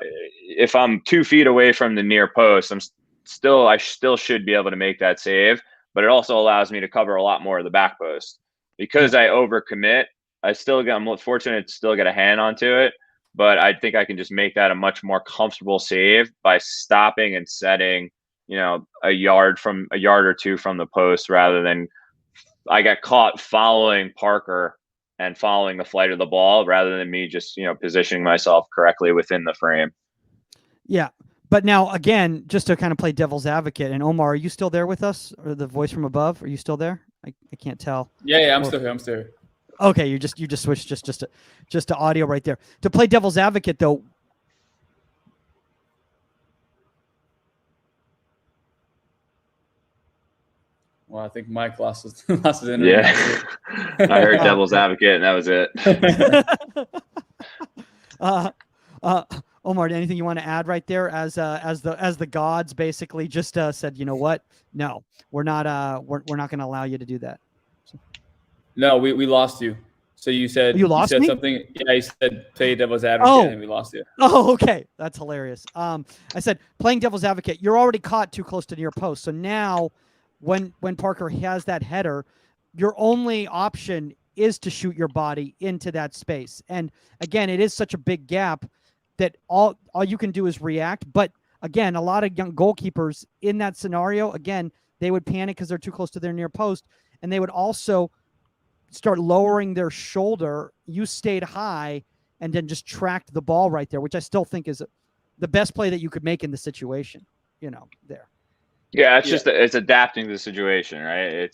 If I'm 2 feet away from the near post, I still should be able to make that save, but it also allows me to cover a lot more of the back post. Because I overcommit, I'm fortunate to still get a hand onto it, but I think I can just make that a much more comfortable save by stopping and setting, a yard or two from the post, rather than I got caught following Parker and following the flight of the ball rather than me just, positioning myself correctly within the frame. Yeah. But now, again, just to kind of play devil's advocate, and Omar, are you still there with us? Or the voice from above? Are you still there? I can't tell. Yeah, I'm still here. Okay, you just switched just to audio right there. To play devil's advocate, though. Well, I think Mike lost his internet. Yeah, I heard devil's advocate, and that was it. Omar, anything you want to add right there as the gods basically just said, you know what? No, we're not going to allow you to do that. So. No, we lost you. So you said me? Something. Yeah, you said play devil's advocate, and we lost you. Oh, okay, that's hilarious. I said playing devil's advocate. You're already caught too close to near post. So now, when Parker has that header, your only option is to shoot your body into that space. And again, it is such a big gap that all you can do is react. But again, a lot of young goalkeepers in that scenario, again, they would panic because they're too close to their near post, and they would also start lowering their shoulder. You stayed high and then just tracked the ball right there, which I still think is the best play that you could make in the situation, there. Yeah, it's adapting to the situation, right?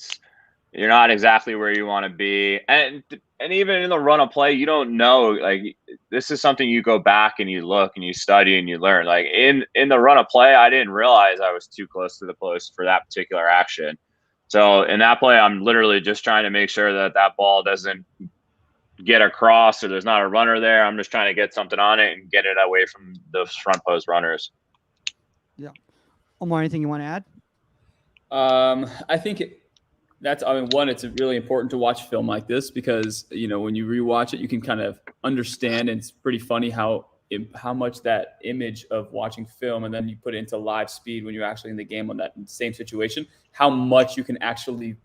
You're not exactly where you want to be. And even in the run of play, you don't know, like, this is something you go back and you look and you study and you learn. Like in the run of play, I didn't realize I was too close to the post for that particular action. So in that play, I'm literally just trying to make sure that ball doesn't get across or there's not a runner there. I'm just trying to get something on it and get it away from those front post runners. Yeah. Omar, anything you want to add? I think one, it's really important to watch film like this because, when you rewatch it, you can kind of understand, and it's pretty funny how much that image of watching film and then you put it into live speed when you're actually in the game on that same situation, how much you can actually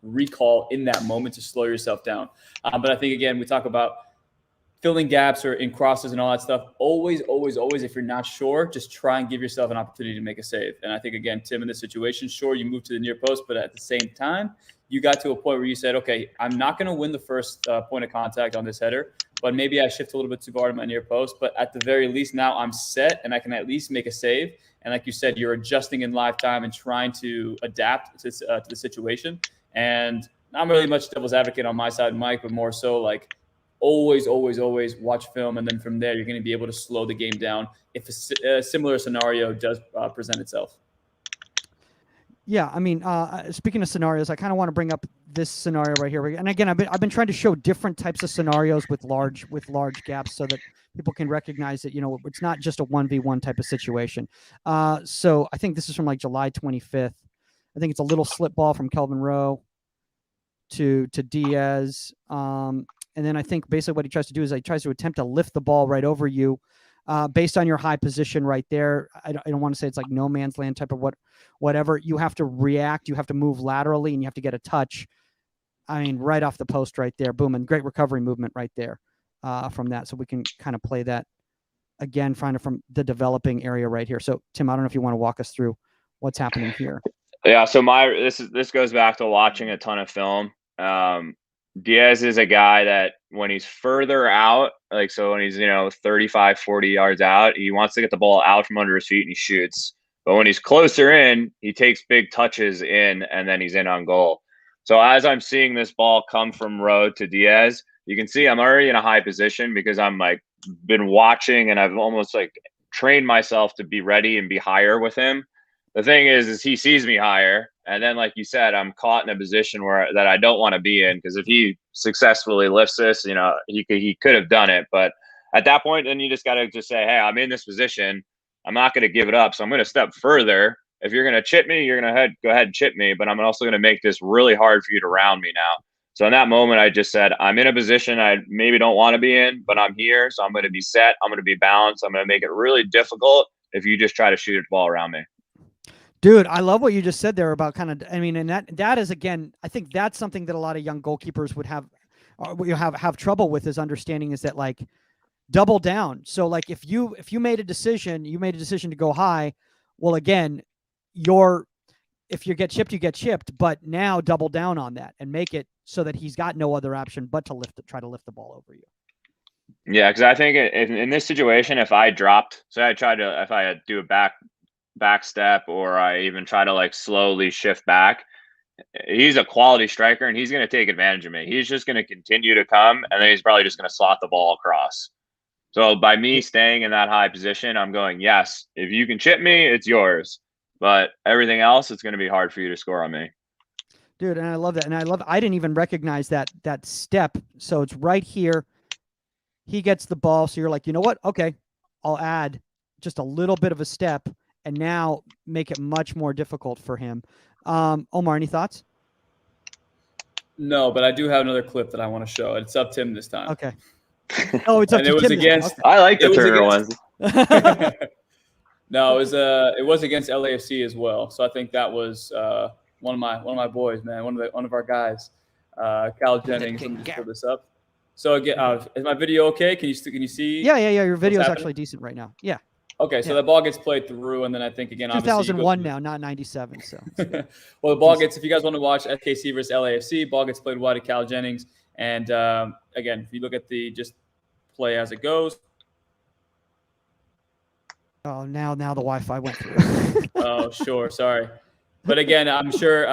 recall in that moment to slow yourself down. But I think, again, we talk about filling gaps or in crosses and all that stuff. Always, if you're not sure, just try and give yourself an opportunity to make a save. And I think, again, Tim, in this situation, sure, you moved to the near post, but at the same time, you got to a point where you said, okay, I'm not going to win the first point of contact on this header, but maybe I shift a little bit too far to my near post. But at the very least, now I'm set and I can at least make a save. And like you said, you're adjusting in live time and trying to adapt to the situation. And not really much devil's advocate on my side, Mike, but more so like always watch film. And then from there, you're going to be able to slow the game down if a similar scenario does present itself. Yeah, I mean, speaking of scenarios, I kind of want to bring up this scenario right here. And again, I've been trying to show different types of scenarios with large gaps so that people can recognize that, it's not just a 1v1 type of situation. So I think this is from like July 25th. I think it's a little slip ball from Kelvin Rowe to Diaz. And then I think basically what he tries to do is he tries to attempt to lift the ball right over you. Based on your high position right there. I don't want to say it's like no man's land type of whatever. You have to react. You have to move laterally and you have to get a touch I mean, right off the post right there. Boom. And great recovery movement right there from that. So we can kind of play that again, from the developing area right here. So Tim, I don't know if you want to walk us through what's happening here. Yeah. So this goes back to watching a ton of film. Diaz is a guy that when he's further out, like, so when he's, 35, 40 yards out, he wants to get the ball out from under his feet and he shoots. But when he's closer in, he takes big touches in and then he's in on goal. So as I'm seeing this ball come from Rowe to Diaz, you can see I'm already in a high position because I'm like been watching and I've almost like trained myself to be ready and be higher with him. The thing is he sees me higher. And then, like you said, I'm caught in a position that I don't want to be in, because if he successfully lifts this, he could have done it. But at that point, then you just got to just say, hey, I'm in this position. I'm not going to give it up. So I'm going to step further. If you're going to chip me, you're going to go ahead and chip me. But I'm also going to make this really hard for you to round me now. So in that moment, I just said, I'm in a position I maybe don't want to be in, but I'm here. So I'm going to be set. I'm going to be balanced. I'm going to make it really difficult if you just try to shoot the ball around me. Dude, I love what you just said there about and that is, again, I think that's something that a lot of young goalkeepers would have trouble with, is understanding is that, like, double down. So like if you made a decision, to go high. Well, again, if you get chipped, you get chipped, but now double down on that and make it so that he's got no other option but to try to lift the ball over you. Yeah, because I think in this situation, if I dropped, so if I do a back step, or I even try to like slowly shift back, he's a quality striker and he's going to take advantage of me. He's just going to continue to come, and then he's probably just going to slot the ball across. So by me staying in that high position, I'm going, yes, if you can chip me, it's yours. But everything else, it's going to be hard for you to score on me. Dude, and I love that. And I didn't even recognize that step. So it's right here. He gets the ball. So you're like, you know what? Okay, I'll add just a little bit of a step and now make it much more difficult for him. Omar, any thoughts? No, but I do have another clip that I want to show. It's up Tim this time. Okay. Oh, it's up and to it was Tim. Against. Okay. I like the Turner ones. No, it was against LAFC as well. So I think that was one of my boys, man, one of our guys, Cal Jennings. Let me just pull this up. So again, is my video okay? Can you see? Yeah. Your video is actually decent right now. Yeah. Okay, so the ball gets played through, and then I think, again, 2001 now, not 97. So, well, the ball gets, if you guys want to watch FKC versus LAFC, ball gets played wide to Cal Jennings, and again, if you look at the just play as it goes. Oh, now the Wi-Fi went through. Oh, sure, sorry, but again, I'm sure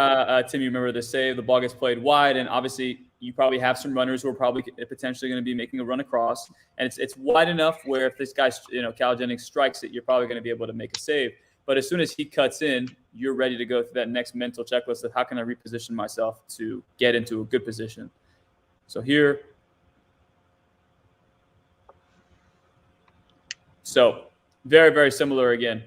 Tim, you remember the save. The ball gets played wide, and obviously, you probably have some runners who are probably potentially going to be making a run across, and it's wide enough where if this guy, Cal Jennings, strikes it, you're probably going to be able to make a save. But as soon as he cuts in, you're ready to go through that next mental checklist of how can I reposition myself to get into a good position. So here, so very, very similar again.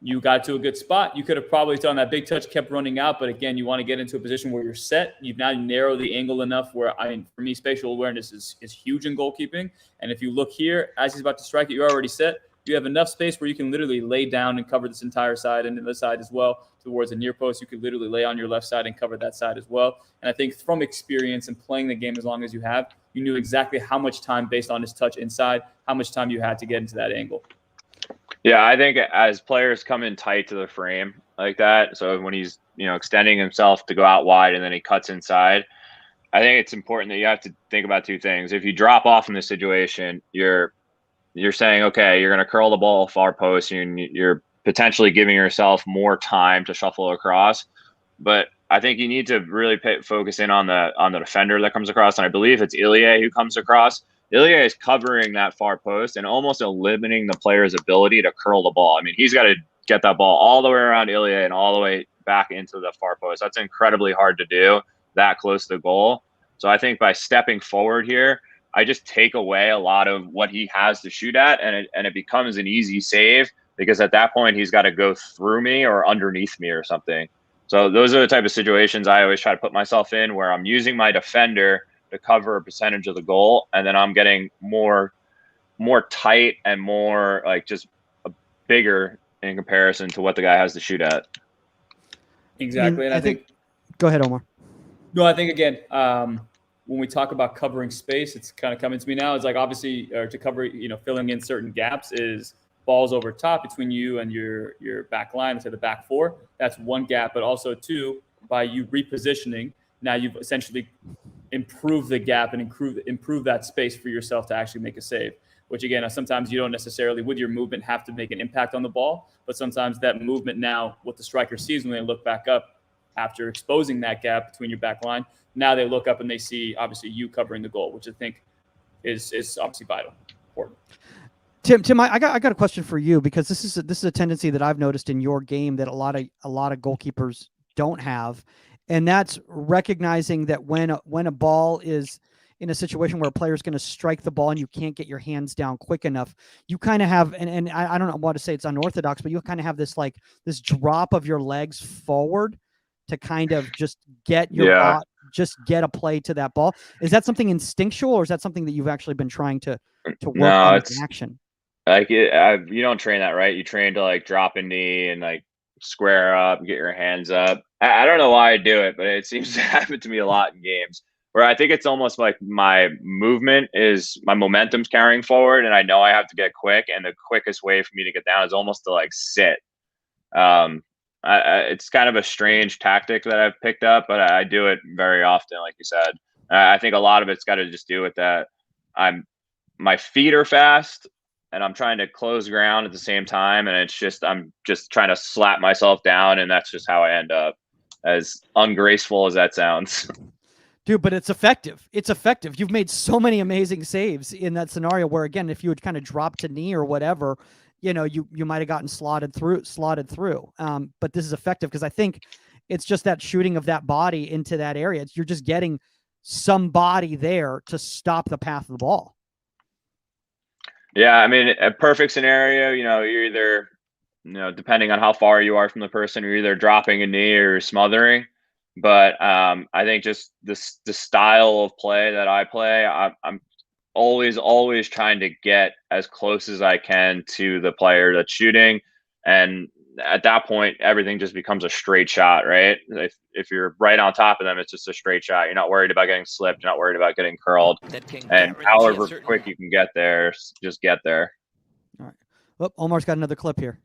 You got to a good spot. You could have probably done that big touch, kept running out. But again, you want to get into a position where you're set. You've now narrowed the angle enough where, for me, spatial awareness is huge in goalkeeping. And if you look here, as he's about to strike it, you're already set. You have enough space where you can literally lay down and cover this entire side and the side as well towards the near post. You could literally lay on your left side and cover that side as well. And I think from experience and playing the game as long as you have, you knew exactly how much time based on his touch inside, how much time you had to get into that angle. Yeah, I think as players come in tight to the frame like that, so when he's extending himself to go out wide and then he cuts inside, I think it's important that you have to think about two things. If you drop off in this situation, you're saying, okay, you're going to curl the ball far post, and you're potentially giving yourself more time to shuffle across. But I think you need to really focus in on the defender that comes across, and I believe it's Ilie who comes across. Ilie is covering that far post and almost eliminating the player's ability to curl the ball. I mean, he's got to get that ball all the way around Ilie and all the way back into the far post. That's incredibly hard to do that close to the goal. So I think by stepping forward here, I just take away a lot of what he has to shoot at, and it becomes an easy save, because at that point he's got to go through me or underneath me or something. So those are the type of situations I always try to put myself in, where I'm using my defender to cover a percentage of the goal, and then I'm getting more tight and more like just bigger in comparison to what the guy has to shoot at. Exactly. And I think go ahead, Omar. No, I think again, when we talk about covering space, it's kind of coming to me now. It's like obviously, or to cover, filling in certain gaps is balls over top between you and your back line, to the back four. That's one gap, but also two, by you repositioning, now you've essentially improved the gap and improve that space for yourself to actually make a save. Which again, sometimes you don't necessarily with your movement have to make an impact on the ball, but sometimes that movement now, what the striker sees when they look back up after exposing that gap between your back line, now they look up and they see obviously you covering the goal, which I think is obviously vital, important. Tim, I got a question for you, because this is a tendency that I've noticed in your game that a lot of goalkeepers don't have, and that's recognizing that when a ball is in a situation where a player is going to strike the ball and you can't get your hands down quick enough, you kind of have, and I don't want to say it's unorthodox, but you kind of have this drop of your legs forward to kind of just get your just get a play to that ball. Is that something instinctual, or is that something that you've actually been trying to work on in action? Like you don't train that, right? You train to like drop a knee and like square up, get your hands up. I don't know why I do it, but it seems to happen to me a lot in games where I think it's almost like my momentum's carrying forward, and I know I have to get quick, and the quickest way for me to get down is almost to like sit. It's kind of a strange tactic that I've picked up, but I do it very often, like you said. I think a lot of it's got to just do with that my feet are fast, and I'm trying to close ground at the same time, and I'm just trying to slap myself down, and that's just how I end up, as ungraceful as that sounds. Dude, but it's effective. It's effective. You've made so many amazing saves in that scenario where, again, if you had kind of dropped a knee or whatever, you might have gotten slotted through. But this is effective because I think it's just that shooting of that body into that area. You're just getting somebody there to stop the path of the ball. Yeah, I mean, a perfect scenario, you're either, depending on how far you are from the person, you're either dropping a knee or smothering. But I think just the style of play that I play, I'm always trying to get as close as I can to the player that's shooting, and at that point, everything just becomes a straight shot, right? If you're right on top of them, it's just a straight shot. You're not worried about getting slipped. You're not worried about getting curled. And however quick you can get there, just get there. All right. Well, Omar's got another clip here.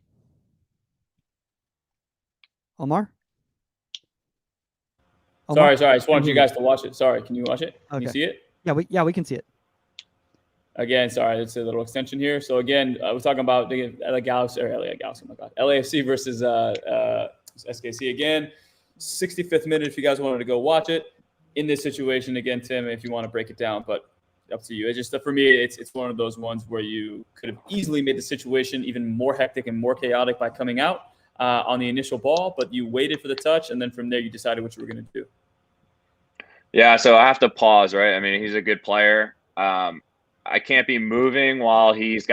Omar? Sorry. I just wanted you guys to watch it. Sorry. Can you watch it? Can you see it? Yeah, we can see it. Again, sorry, it's a little extension here. So again, we're talking about the LA Galaxy, oh my God, LAFC versus SKC again. 65th minute, if you guys wanted to go watch it. In this situation, again, Tim, if you want to break it down, but up to you. It's just for me, it's one of those ones where you could have easily made the situation even more hectic and more chaotic by coming out on the initial ball, but you waited for the touch, and then from there you decided what you were going to do. Yeah, so I have to pause, right? I mean, he's a good player. I can't be moving while he has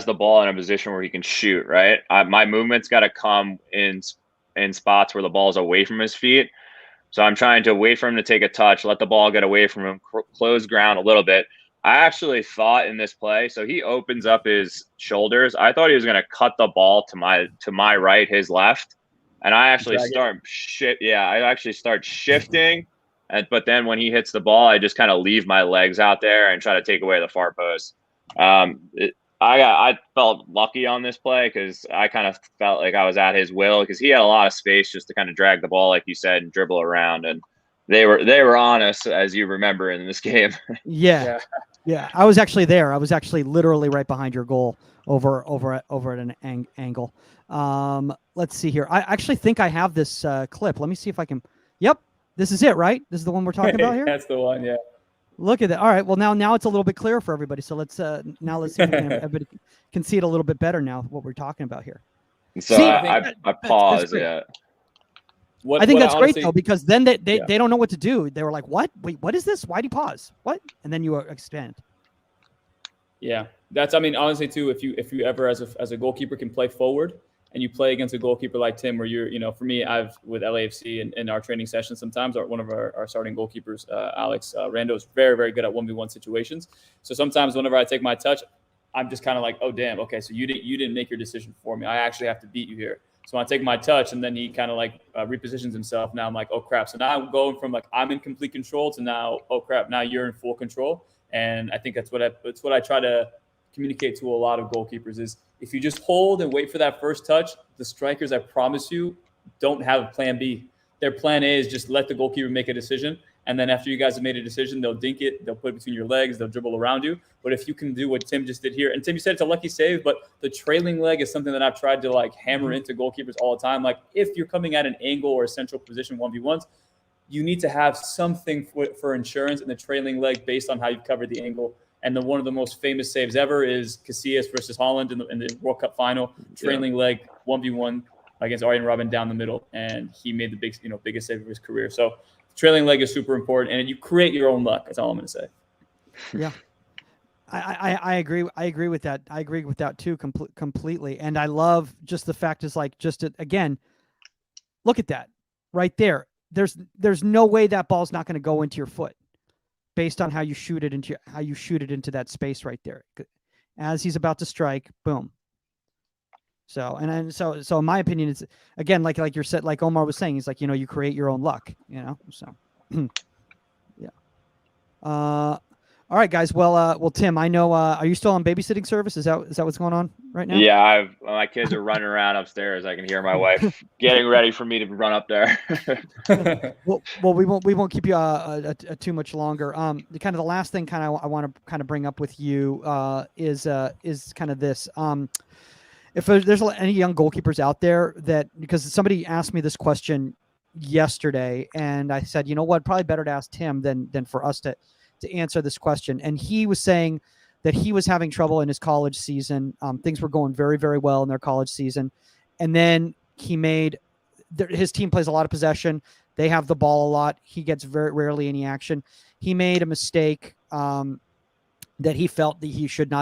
the ball in a position where he can shoot, right? My movement's got to come in spots where the ball's away from his feet. So I'm trying to wait for him to take a touch, let the ball get away from him, close ground a little bit. I actually thought in this play, so he opens up his shoulders. I thought he was going to cut the ball to my right, his left. And I actually start shifting. But then when he hits the ball, I just kind of leave my legs out there and try to take away the far post. I felt lucky on this play because I kind of felt like I was at his will because he had a lot of space just to kind of drag the ball, like you said, and dribble around. And they were on us, as you remember, in this game. Yeah. I was actually there. I was actually literally right behind your goal over at an angle. Let's see here. I actually think I have this clip. Let me see if I can. Yep. This is it, right? This is the one we're talking about here? That's the one, yeah. Look at that. All right. Well, now it's a little bit clearer for everybody. So let's see if everybody can see it a little bit better now, what we're talking about here. So I paused, yeah. I think that's great, though, because then they don't know what to do. They were like, what? Wait, what is this? Why'd he pause? What? And then you expand. Yeah. Honestly, too, if you ever, as a goalkeeper, can play forward, and you play against a goalkeeper like Tim, where you're, for me, I've with LAFC in our training sessions, sometimes one of our starting goalkeepers, Alex Rando, is very, very good at 1v1 situations. So sometimes whenever I take my touch, I'm just kind of like, oh, damn, okay, so you didn't make your decision for me. I actually have to beat you here. So I take my touch, and then he kind of like repositions himself. Now I'm like, oh crap. So now I'm going from like I'm in complete control to now, oh crap, now you're in full control. And I think that's what I try to communicate to a lot of goalkeepers is if you just hold and wait for that first touch, the strikers, I promise you, don't have a plan B. Their plan A is just let the goalkeeper make a decision. And then after you guys have made a decision, they'll dink it, they'll put it between your legs, they'll dribble around you. But if you can do what Tim just did here, and Tim, you said it's a lucky save, but the trailing leg is something that I've tried to like hammer into goalkeepers all the time. Like if you're coming at an angle or a central position 1v1s, you need to have something for insurance in the trailing leg based on how you've covered the angle. And one of the most famous saves ever is Casillas versus Holland in the World Cup final, trailing leg 1v1 against Arjen Robben down the middle, and he made the biggest save of his career. So trailing leg is super important, and you create your own luck. That's all I'm going to say. Yeah, I agree. I agree with that. I agree with that too, completely. And I love just the fact is like again, look at that right there. There's no way that ball's not going to go into your foot, based on how you shoot it into that space right there. As he's about to strike, boom. So so in my opinion, it's again like you're said, like Omar was saying, he's like, you create your own luck, So yeah. All right, guys. Well, Tim, I know. Are you still on babysitting service? Is that what's going on right now? Yeah, my kids are running around upstairs. I can hear my wife getting ready for me to run up there. well, we won't keep you too much longer. Kind of the last thing, I want to kind of bring up with you is kind of this. If there's any young goalkeepers out there because somebody asked me this question yesterday, and I said, you know what, probably better to ask Tim than for us to answer this question. And he was saying that he was having trouble in his college season. Things were going very, very well in their college season. And then his team plays a lot of possession. They have the ball a lot. He gets very rarely any action. He made a mistake that he felt that he should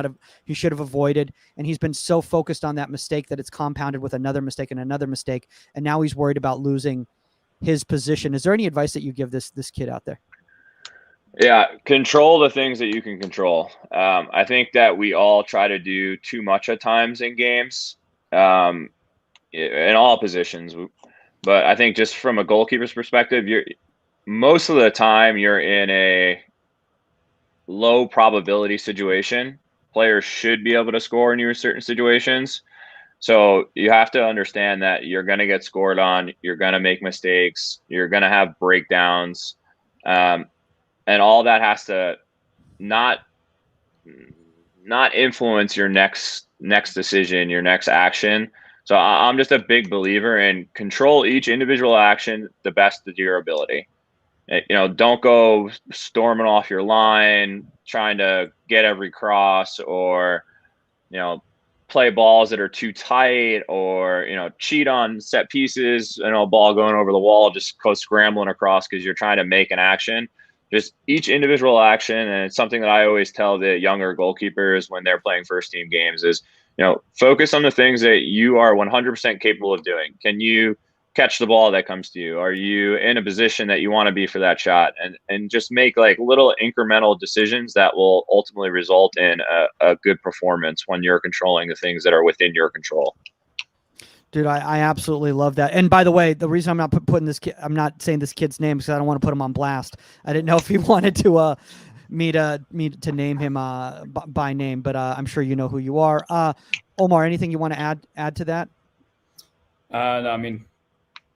have avoided. And he's been so focused on that mistake that it's compounded with another mistake and another mistake. And now he's worried about losing his position. Is there any advice that you give this kid out there? Yeah, control the things that you can control. I think that we all try to do too much at times in games, in all positions. But I think just from a goalkeeper's perspective, most of the time you're in a low probability situation. Players should be able to score in your certain situations. So you have to understand that you're going to get scored on. You're going to make mistakes. You're going to have breakdowns. And all that has to not influence your next decision, your next action. So I'm just a big believer in control each individual action the best of your ability. Don't go storming off your line, trying to get every cross, or play balls that are too tight, or cheat on set pieces. Ball going over the wall, just go scrambling across because you're trying to make an action. Just each individual action, and it's something that I always tell the younger goalkeepers when they're playing first team games is, focus on the things that you are 100% capable of doing. Can you catch the ball that comes to you? Are you in a position that you want to be for that shot? And just make like little incremental decisions that will ultimately result in a good performance when you're controlling the things that are within your control. Dude, I absolutely love that. And by the way, the reason I'm not putting this kid, I'm not saying this kid's name because I don't want to put him on blast. I didn't know if he wanted to me to name him by name, but I'm sure you know who you are. Omar, anything you want to add to that? No, I mean,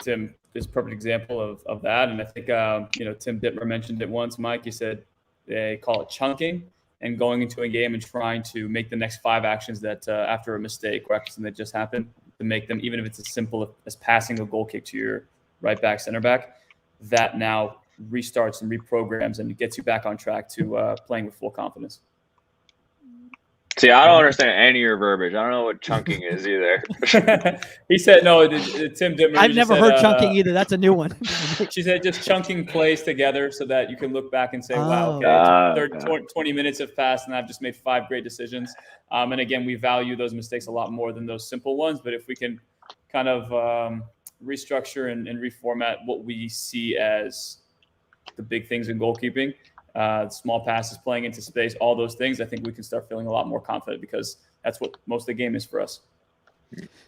Tim is a perfect example of that. And I think, Tim Dittmer mentioned it once. Mike, you said they call it chunking, and going into a game and trying to make the next 5 actions that after a mistake or after something that just happened, to make them, even if it's as simple as passing a goal kick to your right back, center back, that now restarts and reprograms and gets you back on track to playing with full confidence. See, I don't understand any of your verbiage. I don't know what chunking is either. He said, no, Tim Dittmer. I've never heard chunking either. That's a new one. She said just chunking plays together so that you can look back and say, wow, okay, 20 minutes have passed and I've just made 5 great decisions. And again, we value those mistakes a lot more than those simple ones. But if we can kind of restructure and reformat what we see as the big things in goalkeeping, small passes, playing into space, all those things, I think we can start feeling a lot more confident because that's what most of the game is for us.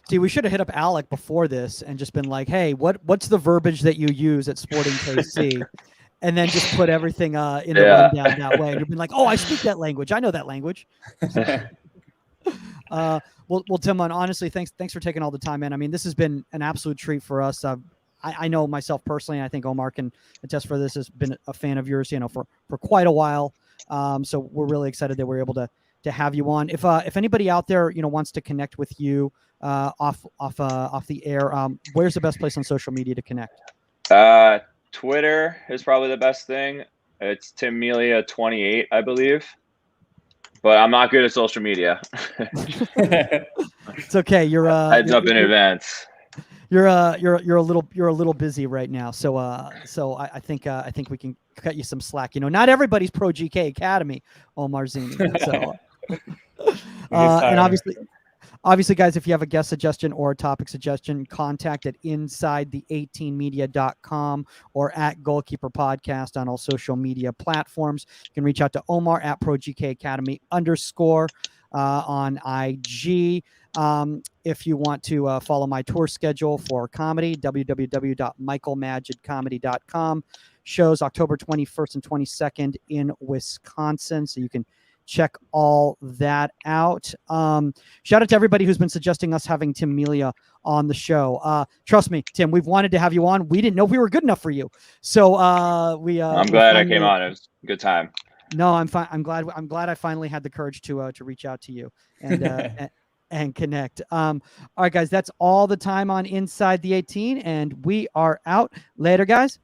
See, we should have hit up Alec before this and just been like, "Hey, what's the verbiage that you use at Sporting KC?" And then just put everything in the rundown that way. And you've been like, "Oh, I speak that language. I know that language." Well, Tim, honestly, thanks for taking all the time, man. I mean, this has been an absolute treat for us. I know myself personally, and I think Omar can attest for this, has been a fan of yours, for quite a while. So we're really excited that we're able to have you on. If anybody out there, wants to connect with you off the air, where's the best place on social media to connect? Twitter is probably the best thing. It's Tim Melia 28, I believe. But I'm not good at social media. It's okay. You're heads up in advance. You're a little busy right now. So I think we can cut you some slack. Not everybody's Pro GK Academy, Omar Zini. So and obviously, guys, if you have a guest suggestion or a topic suggestion, contact at insidethe18media.com or at Goalkeeper Podcast on all social media platforms. You can reach out to Omar at ProGKAcademy _ on IG. If you want to follow my tour schedule for comedy, www.michaelmagidcomedy.com. Shows October 21st and 22nd in Wisconsin. So you can check all that out. Shout out to everybody who's been suggesting us having Tim Melia on the show. Trust me, Tim, we've wanted to have you on. We didn't know we were good enough for you. So I'm glad I came on. It was a good time. No, I'm fine. I'm glad I finally had the courage to reach out to you and and connect. All right, guys, that's all the time on Inside the 18, and we are out. Later, guys.